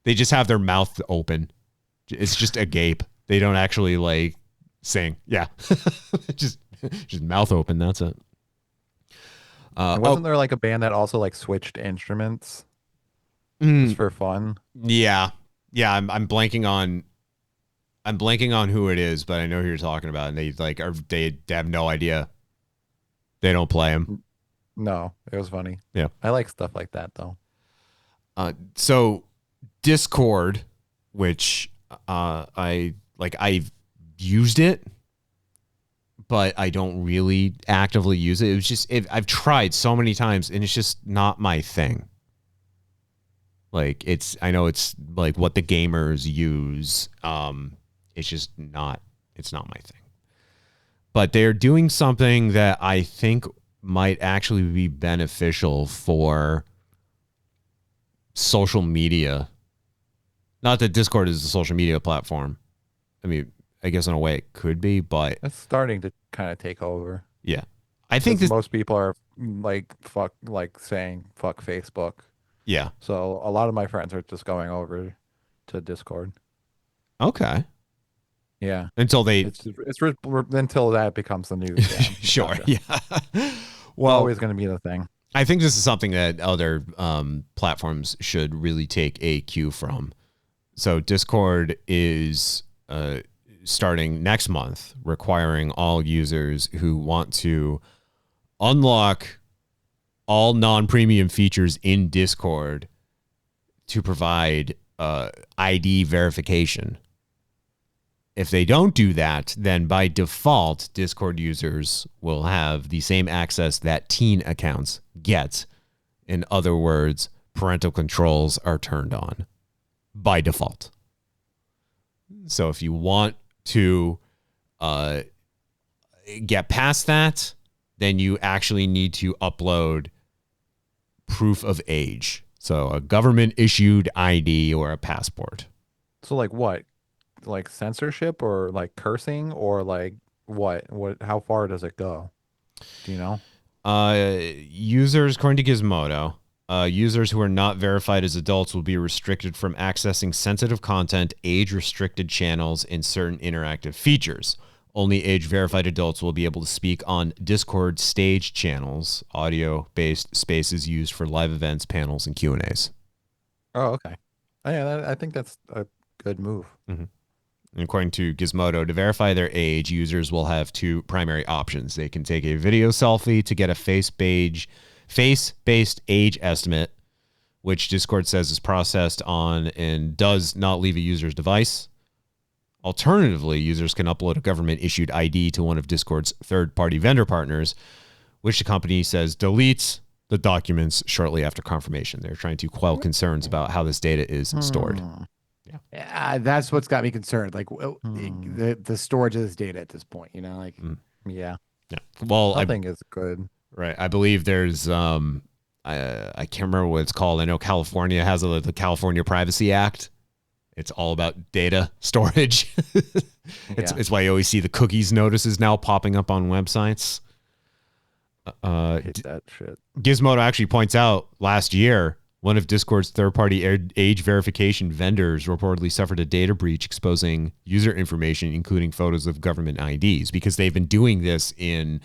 Speaker 3: they just have their mouth open. It's just a gape. They don't actually, sing. Yeah. just mouth open. That's it.
Speaker 7: Wasn't there a band that also switched instruments just for fun?
Speaker 3: Yeah. I'm blanking on who it is, but I know who you're talking about. And they have no idea. They don't play them.
Speaker 7: No, it was funny.
Speaker 3: Yeah.
Speaker 7: I like stuff like that though.
Speaker 3: So Discord, which I've used it, but I don't really actively use it. It was just, I've tried so many times and it's just not my thing. I know it's what the gamers use. It's just not my thing. But they're doing something that I think might actually be beneficial for social media. Not that Discord is a social media platform. I mean, I guess in a way it could be, but
Speaker 7: it's starting to kind of take over.
Speaker 3: Yeah. I think
Speaker 7: most people are saying fuck Facebook.
Speaker 3: Yeah.
Speaker 7: So a lot of my friends are just going over to Discord.
Speaker 3: Okay.
Speaker 7: Yeah.
Speaker 3: Until
Speaker 7: until that becomes the news. Yeah.
Speaker 3: Sure.
Speaker 7: Gotcha.
Speaker 3: Yeah. Well,
Speaker 7: always going to be the thing.
Speaker 3: I think this is something that other platforms should really take a cue from. So Discord is starting next month, requiring all users who want to unlock all non-premium features in Discord to provide ID verification. If they don't do that, then by default, Discord users will have the same access that teen accounts get. In other words, parental controls are turned on by default. So if you want to get past that, then you actually need to upload proof of age. So a government issued ID or a passport.
Speaker 7: So what? Censorship or cursing or what? How far does it go? Do you know?
Speaker 3: Users, according to Gizmodo, users who are not verified as adults will be restricted from accessing sensitive content, age-restricted channels, and certain interactive features. Only age-verified adults will be able to speak on Discord stage channels, audio-based spaces used for live events, panels, and Q&As.
Speaker 7: Oh, okay. Yeah, I think that's a good move.
Speaker 3: Mm-hmm. And according to Gizmodo, to verify their age, users will have two primary options. They can take a video selfie to get a face-based age estimate, which Discord says is processed on and does not leave a user's device. Alternatively, users can upload a government-issued ID to one of Discord's third-party vendor partners, which the company says deletes the documents shortly after confirmation. They're trying to quell concerns about how this data is stored.
Speaker 8: Yeah, that's what's got me concerned. Like the storage of this data at this point, like
Speaker 7: Yeah.
Speaker 3: Yeah. Well,
Speaker 7: nothing is good.
Speaker 3: Right. I believe there's I can't remember what it's called. I know California has the California Privacy Act. It's all about data storage. It's why you always see the cookies notices now popping up on websites.
Speaker 7: Hate that shit.
Speaker 3: Gizmodo actually points out last year, one of Discord's third-party age verification vendors reportedly suffered a data breach exposing user information, including photos of government IDs, because they've been doing this in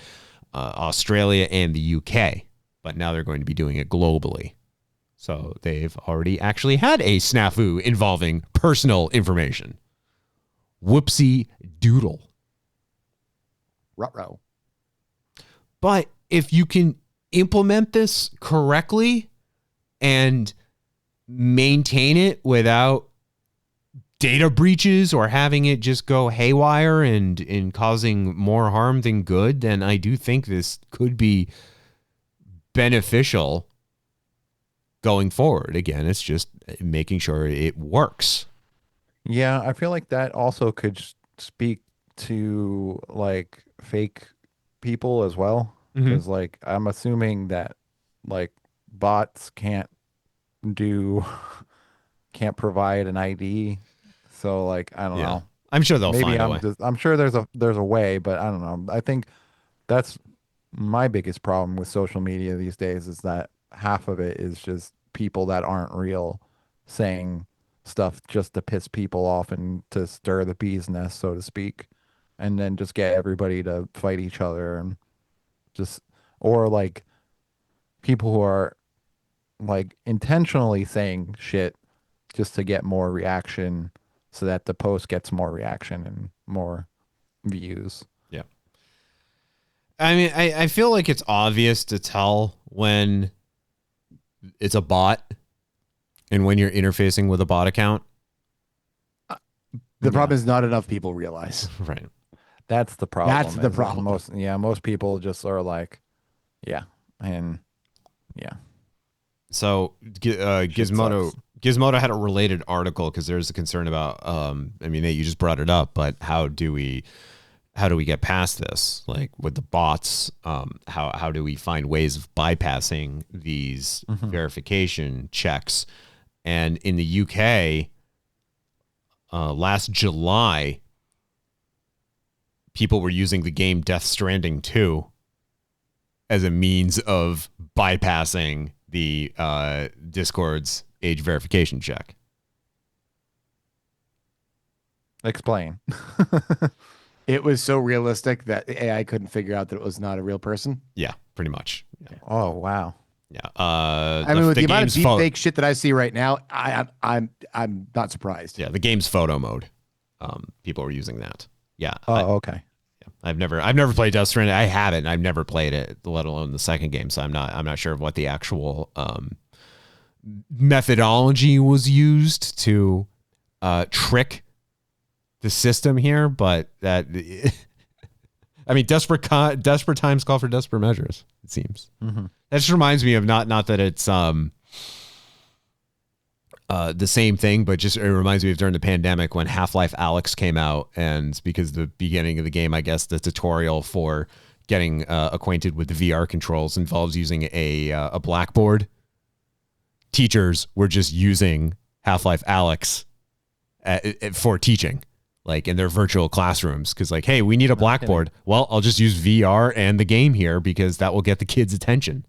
Speaker 3: Australia and the UK, but now they're going to be doing it globally. So they've already actually had a snafu involving personal information. Whoopsie doodle.
Speaker 8: Ruh-roh.
Speaker 3: But if you can implement this correctly and maintain it without data breaches or having it just go haywire and causing more harm than good, then I do think this could be beneficial going forward. Again, it's just making sure it works.
Speaker 7: Yeah, I feel like that also could speak to like fake people as well. Because like I'm assuming that like bots can't provide an ID. So like I don't know.
Speaker 3: I'm sure they'll find a way.
Speaker 7: I'm sure there's a way, but I don't know. I think that's my biggest problem with social media these days is that half of it is just people that aren't real saying stuff just to piss people off and to stir the bee's nest, so to speak, and then just get everybody to fight each other and just, or like people who are like intentionally saying shit just to get more reaction so that the post gets more reaction and more views.
Speaker 3: Yeah. I mean, I feel like it's obvious to tell when it's a bot and when you're interfacing with a bot account.
Speaker 8: The problem is not enough people realize.
Speaker 3: Right.
Speaker 7: That's the problem.
Speaker 8: That's the problem.
Speaker 7: Most people just are like, yeah.
Speaker 3: So Gizmodo had a related article because there's a concern about, I mean, Nate, you just brought it up, but how do we get past this? Like with the bots, how do we find ways of bypassing these verification checks? And in the UK, last July, people were using the game Death Stranding 2 as a means of bypassing the Discord's age verification check.
Speaker 7: Explain.
Speaker 8: It was so realistic that the AI couldn't figure out that it was not a real person.
Speaker 3: Yeah, pretty much. Yeah.
Speaker 7: Oh, wow.
Speaker 3: Yeah.
Speaker 8: I mean, with the amount of deep fake shit that I see right now, I'm not surprised.
Speaker 3: Yeah, the game's photo mode. People were using that. Yeah.
Speaker 7: Oh, okay.
Speaker 3: Yeah. I've never played Death Stranding. I haven't. I've never played it, let alone the second game. So I'm not sure of what the actual methodology was used to trick the system here, but that I mean, desperate times call for desperate measures, it seems. That just reminds me of not that it's the same thing, but just it reminds me of during the pandemic when Half-Life Alyx came out, and because the beginning of the game, I guess the tutorial for getting acquainted with the VR controls involves using a blackboard. Teachers were just using Half-Life Alyx for teaching, like in their virtual classrooms, because like, hey, we need a blackboard. Well, I'll just use VR and the game here because that will get the kids' attention.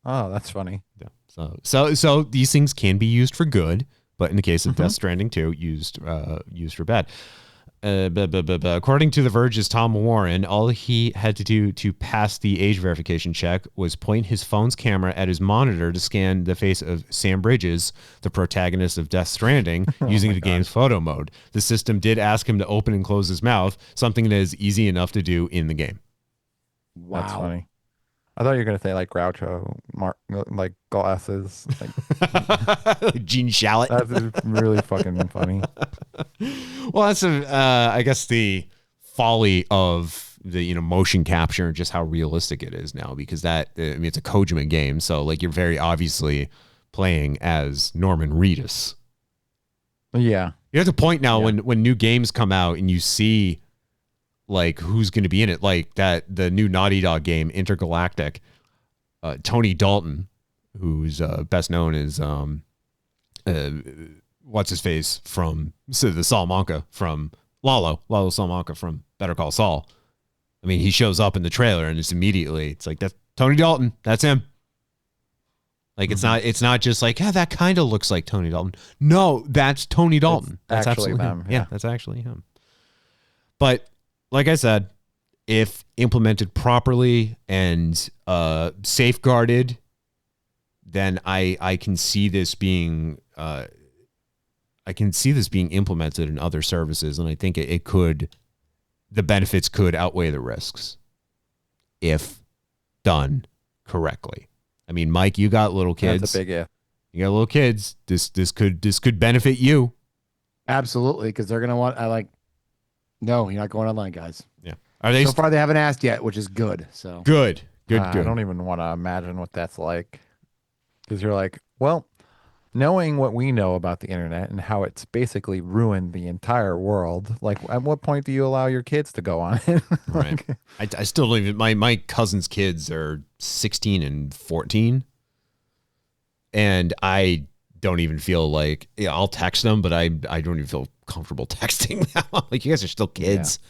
Speaker 7: Oh, that's funny.
Speaker 3: Yeah. So these things can be used for good, but in the case of Death Stranding 2, used for bad. According to The Verge's Tom Warren, all he had to do to pass the age verification check was point his phone's camera at his monitor to scan the face of Sam Bridges, the protagonist of Death Stranding, using the game's photo mode. The system did ask him to open and close his mouth, something that is easy enough to do in the game.
Speaker 8: Wow.
Speaker 7: That's funny. I thought you were going to say like Groucho, like glasses.
Speaker 3: Like Gene Shalit.
Speaker 7: That's really fucking funny.
Speaker 3: Well, that's I guess the folly of the motion capture and just how realistic it is now, because it's a Kojima game, so like you're very obviously playing as Norman Reedus.
Speaker 7: Yeah.
Speaker 3: You're at the point now when new games come out and you see like who's going to be in it, like the new Naughty Dog game, Intergalactic, Tony Dalton, who's best known as what's his face from the Salamanca from Lalo Salamanca from Better Call Saul. I mean, he shows up in the trailer and it's like, that's Tony Dalton. That's him. Like, it's not just like, that kind of looks like Tony Dalton. No, that's Tony Dalton. That's
Speaker 7: actually
Speaker 3: absolutely
Speaker 7: them.
Speaker 3: him. Yeah, that's actually him. But like I said, if implemented properly and safeguarded, then I can see this being implemented in other services, and I think the benefits could outweigh the risks if done correctly. I mean, Mike, you got little kids.
Speaker 7: That's a big if.
Speaker 3: You got little kids. This could benefit you.
Speaker 8: Absolutely, because they're gonna want. No, you're not going online, guys.
Speaker 3: Yeah. Are they
Speaker 8: so far? They haven't asked yet, which is good. So
Speaker 3: good.
Speaker 7: I don't even want to imagine what that's like, because you're like, well, knowing what we know about the internet and how it's basically ruined the entire world, like at what point do you allow your kids to go on it?
Speaker 3: Right. I still don't even, my cousin's kids are 16 and 14. And I don't even feel like, I'll text them, but I don't even feel comfortable texting them. Like, you guys are still kids. Yeah.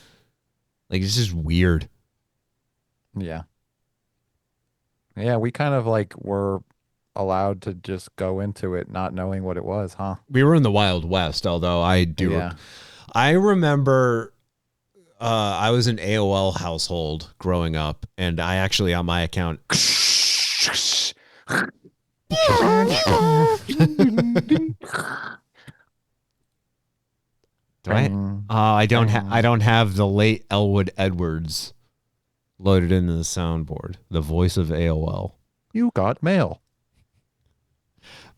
Speaker 3: Like, it's just weird.
Speaker 7: Yeah. Yeah, we kind of like were allowed to just go into it not knowing what it was, huh?
Speaker 3: We were in the Wild West, although I remember I was an AOL household growing up, and I actually on my account I don't have the late Elwood Edwards loaded into the soundboard, the voice of AOL.
Speaker 7: You got mail.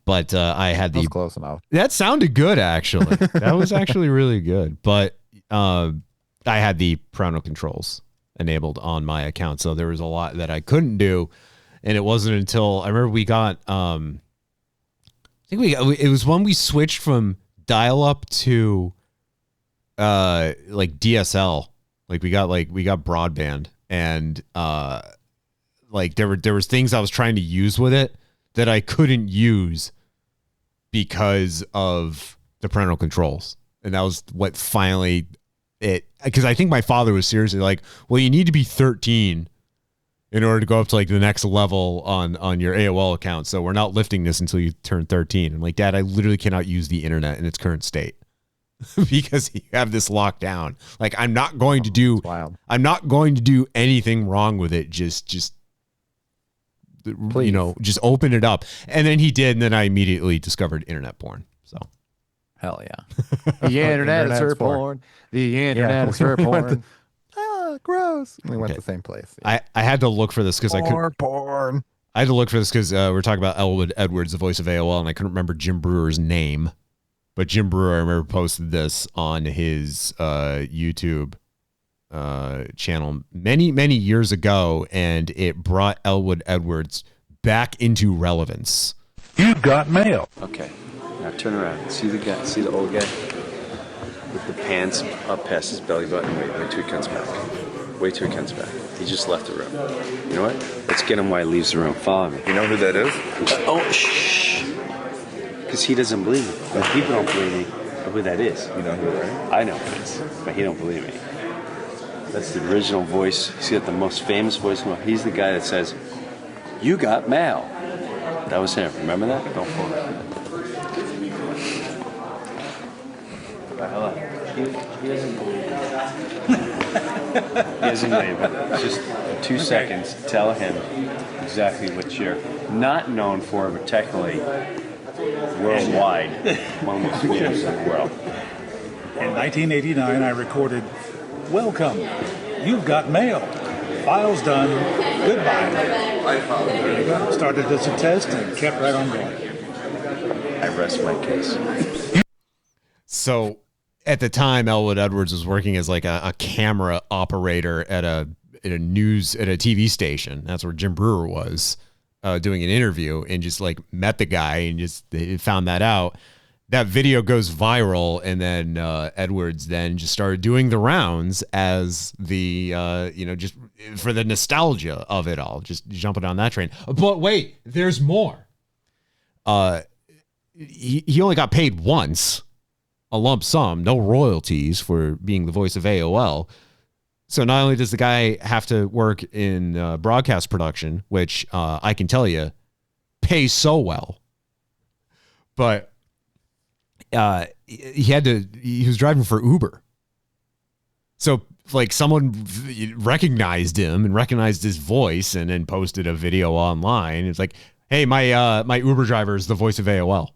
Speaker 3: But I had
Speaker 7: that was close enough.
Speaker 3: That sounded good, actually. That was actually really good. But I had the parental controls enabled on my account, so there was a lot that I couldn't do. And it wasn't until I remember we got, it was when we switched from dial-up to like DSL. Like we got broadband, and like there was things I was trying to use with it that I couldn't use because of the parental controls. And that was what finally because I think my father was seriously like, well, you need to be 13 in order to go up to like the next level on your AOL account. So we're not lifting this until you turn 13. I'm like, Dad, I literally cannot use the internet in its current state because you have this locked down. Like, I'm not going to do anything wrong with it. Just please. Just open it up. And then he did, and then I immediately discovered internet porn. So
Speaker 7: hell yeah.
Speaker 8: The internet is for porn. The internet is for porn.
Speaker 7: Gross. We went to the same place.
Speaker 3: Yeah. I had to look for this because I couldn't.
Speaker 7: Porn.
Speaker 3: I had to look for this because we're talking about Elwood Edwards, the voice of AOL, and I couldn't remember Jim Brewer's name. But Jim Brewer, I remember, posted this on his YouTube channel many years ago, and it brought Elwood Edwards back into relevance.
Speaker 18: You've got mail.
Speaker 19: Okay, now turn around. See the guy? See the old guy with the pants up past his belly button? Wait till he comes back. Wait till he comes back. He just left the room. You know what? Let's get him while he leaves the room. Follow me.
Speaker 18: You know who that is?
Speaker 19: Shh. Because he doesn't believe me. When people don't believe me, know who that is.
Speaker 18: You know who that is?
Speaker 19: I know who it is, but he don't believe me. That's the original voice. He's got the most famous voice in the world. He's the guy that says, "You got mail." That was him. Remember that? Don't pull it. Hello. He doesn't believe it. He doesn't believe it. Just 2 seconds. Tell him exactly what you're not known for, but technically worldwide, one of the most famous in the world.
Speaker 18: In 1989, I recorded, "Welcome. You've got mail. Files done. Goodbye." Started as a test and kept right on going.
Speaker 19: I rest my case.
Speaker 3: So at the time, Elwood Edwards was working as like a camera operator at a TV station. That's where Jim Brewer was doing an interview, and just like met the guy and just they found that out. That video goes viral, and then Edwards then just started doing the rounds as the just for the nostalgia of it all, just jumping on that train. But wait, there's more. He only got paid once, a lump sum, no royalties for being the voice of AOL. So not only does the guy have to work in broadcast production, which I can tell you pays so well, but he was driving for Uber. So like someone recognized him and recognized his voice and then posted a video online. It's like, hey, my Uber driver is the voice of AOL.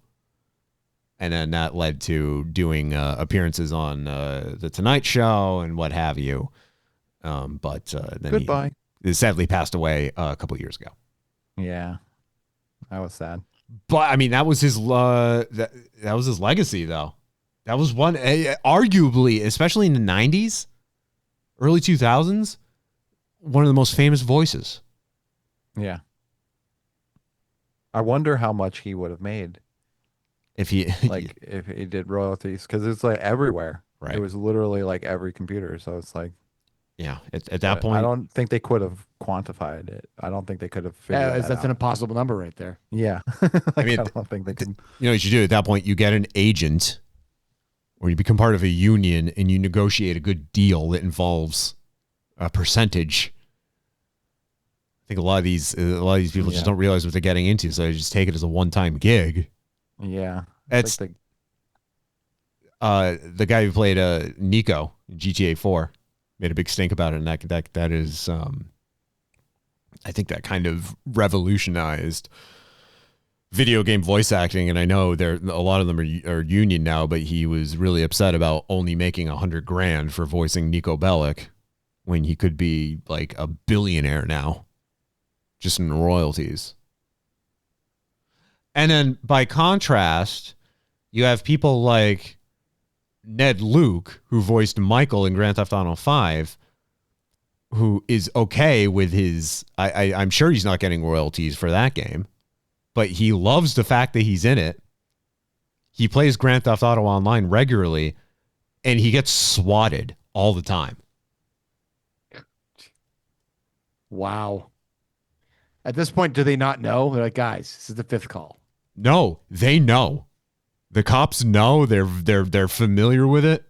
Speaker 3: And then that led to doing appearances on The Tonight Show and what have you. But then
Speaker 7: Goodbye.
Speaker 3: He sadly passed away a couple of years ago.
Speaker 7: Yeah, that was sad.
Speaker 3: But I mean, that was his that was his legacy, though. That was one, arguably, especially in the 90s, early 2000s, one of the most famous voices.
Speaker 7: Yeah. I wonder how much he would have made
Speaker 3: if he
Speaker 7: if he did royalties, because it's like everywhere.
Speaker 3: Right.
Speaker 7: It was literally like every computer. So it's like,
Speaker 3: yeah, at that point,
Speaker 7: I don't think they could have quantified it. I don't think they could have figured that
Speaker 8: that's
Speaker 7: out.
Speaker 8: an impossible number right there.
Speaker 7: Yeah.
Speaker 3: I mean,
Speaker 7: I don't think they can.
Speaker 3: You know what you do at that point? You get an agent, or you become part of a union, and you negotiate a good deal that involves a percentage. I think a lot of these people just don't realize what they're getting into, so they just take it as a one-time gig.
Speaker 7: Yeah,
Speaker 3: it's
Speaker 7: like
Speaker 3: the guy who played Nico in GTA 4 made a big stink about it, and that is I think that kind of revolutionized video game voice acting. And I know a lot of them are union now, but he was really upset about only making $100,000 for voicing Nico Bellic when he could be like a billionaire now, just in royalties. And then by contrast, you have people like Ned Luke, who voiced Michael in Grand Theft Auto 5, who is okay with his, I'm sure he's not getting royalties for that game, but he loves the fact that he's in it. He plays Grand Theft Auto Online regularly, and he gets swatted all the time.
Speaker 8: Wow. At this point, do they not know? They're like, guys, this is the fifth call.
Speaker 3: No, they know. The cops know. They're familiar with it.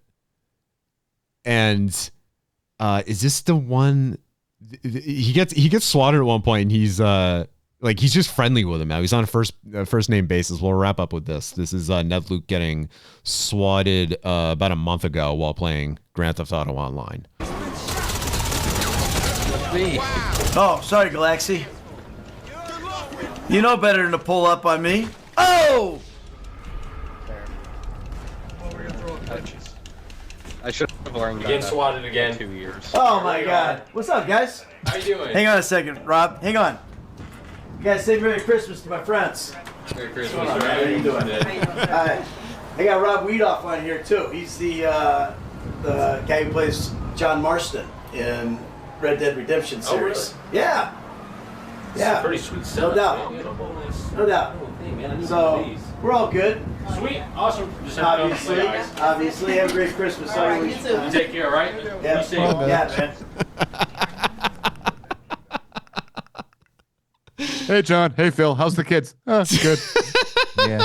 Speaker 3: And is this the one? He gets swatted at one point, and he's he's just friendly with him now. He's on a first name basis. We'll wrap up with this. This is Ned Luke getting swatted about a month ago while playing Grand Theft Auto Online.
Speaker 20: Oh, sorry, Galaxy. You know better than to pull up on me. Oh!
Speaker 21: I should have learned
Speaker 6: Getting swatted again.
Speaker 21: 2 years.
Speaker 20: Oh my God. What's up, guys?
Speaker 6: How you doing?
Speaker 20: Hang on a second, Rob. Hang on. You guys say Merry Christmas to my friends.
Speaker 6: Merry Christmas.
Speaker 20: What's going on, man? How you doing? I got Rob Weedoff on here too. He's the guy who plays John Marston in Red Dead Redemption series.
Speaker 6: Oh, really?
Speaker 20: Yeah. Yeah.
Speaker 6: Pretty sweet
Speaker 20: No
Speaker 6: stuff.
Speaker 20: doubt.
Speaker 6: Man.
Speaker 20: No doubt. So we're all good.
Speaker 6: Sweet. Awesome. Just
Speaker 20: Obviously. Have a great Christmas.
Speaker 6: All right, you too. You take care, all right?
Speaker 20: Yeah.
Speaker 6: Be safe.
Speaker 20: Yeah, man.
Speaker 8: Hey, John. Hey, Phil. How's the kids? Good.
Speaker 7: Yeah.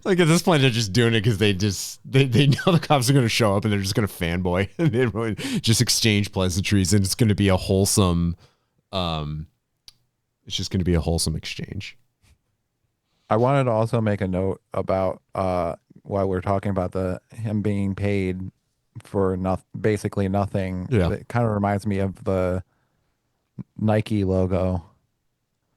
Speaker 3: Like at this point, they're just doing it because they know the cops are going to show up, and they're just going to fanboy and they just exchange pleasantries, and it's going to be a wholesome. It's just going to be a wholesome exchange.
Speaker 7: I wanted to also make a note about while we're talking about him being paid for basically nothing.
Speaker 3: Yeah.
Speaker 7: It kind of reminds me of the Nike logo.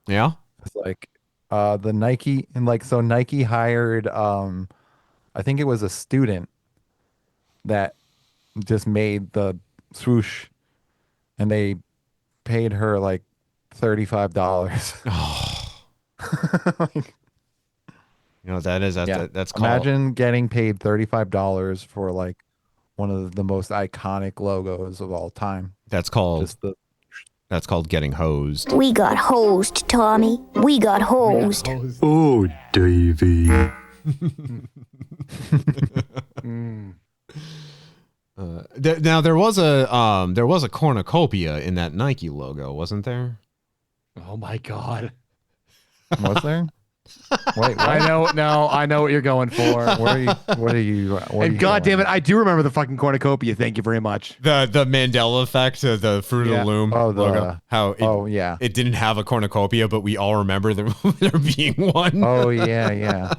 Speaker 3: Yeah.
Speaker 7: It's like the Nike, and like, so Nike hired I think it was a student that just made the swoosh, and they paid her like $35.
Speaker 3: Oh. You know what that is? That's called.
Speaker 7: Imagine getting paid $35 for like one of the most iconic logos of all time.
Speaker 3: That's called. That's called getting hosed.
Speaker 21: We got hosed, Tommy. We got hosed.
Speaker 1: Oh, Davey.
Speaker 3: Now there was a cornucopia in that Nike logo, wasn't there?
Speaker 8: Oh my God.
Speaker 7: Was there? Wait, what?
Speaker 8: I know what you're going for.
Speaker 7: What are you?
Speaker 8: And God damn it, I do remember the fucking cornucopia. Thank you very much.
Speaker 3: The Mandela effect of the Fruit of the Loom logo. How it didn't have a cornucopia, but we all remember there being one.
Speaker 7: Oh yeah.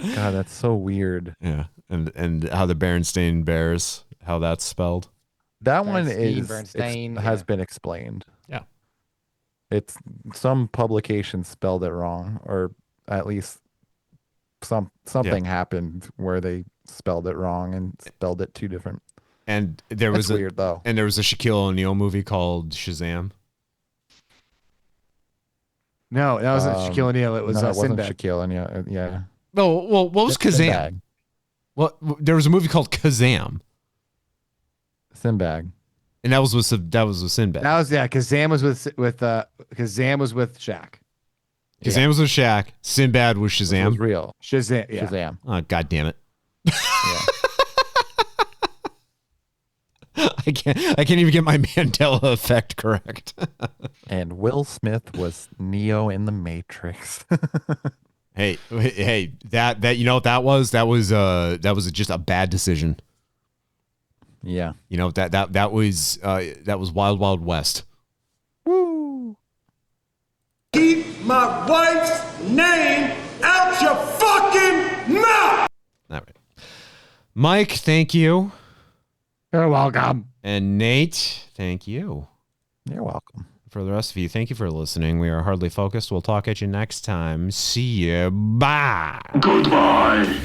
Speaker 7: God, that's so weird.
Speaker 3: Yeah, and how the Berenstain Bears, how that's spelled.
Speaker 7: That one
Speaker 8: Bernstein,
Speaker 7: has been explained.
Speaker 3: Yeah.
Speaker 7: It's some publication spelled it wrong, or at least something happened where they spelled it wrong and spelled it two different.
Speaker 3: And there
Speaker 7: That's
Speaker 3: was
Speaker 7: weird though.
Speaker 3: And there was a Shaquille O'Neal movie called Shazam.
Speaker 8: No, that wasn't Shaquille O'Neal. It was
Speaker 7: no, it wasn't
Speaker 8: Sinbad.
Speaker 7: Shaquille O'Neal. Yeah.
Speaker 3: No, well, what was Kazam?
Speaker 7: Sinbad.
Speaker 3: Well, there was a movie called Kazam.
Speaker 7: Sinbad.
Speaker 3: And that was with Sinbad.
Speaker 8: That was Kazam was Kazam was with Shaq.
Speaker 3: Kazam was with Shaq. Sinbad was Shazam.
Speaker 7: It was real.
Speaker 8: Shazam. Yeah.
Speaker 7: Shazam.
Speaker 3: Oh, God damn it. I can't even get my Mandela effect correct.
Speaker 7: And Will Smith was Neo in the Matrix.
Speaker 3: Hey, that you know what that was? That was just a bad decision.
Speaker 7: Yeah.
Speaker 3: You know, that was Wild Wild West.
Speaker 7: Woo!
Speaker 5: Keep my wife's name out your fucking mouth!
Speaker 3: All right. Mike, thank you.
Speaker 8: You're welcome.
Speaker 3: And Nate, thank you.
Speaker 7: You're welcome.
Speaker 3: For the rest of you, thank you for listening. We are Hardly Focused. We'll talk at you next time. See you. Bye.
Speaker 1: Goodbye.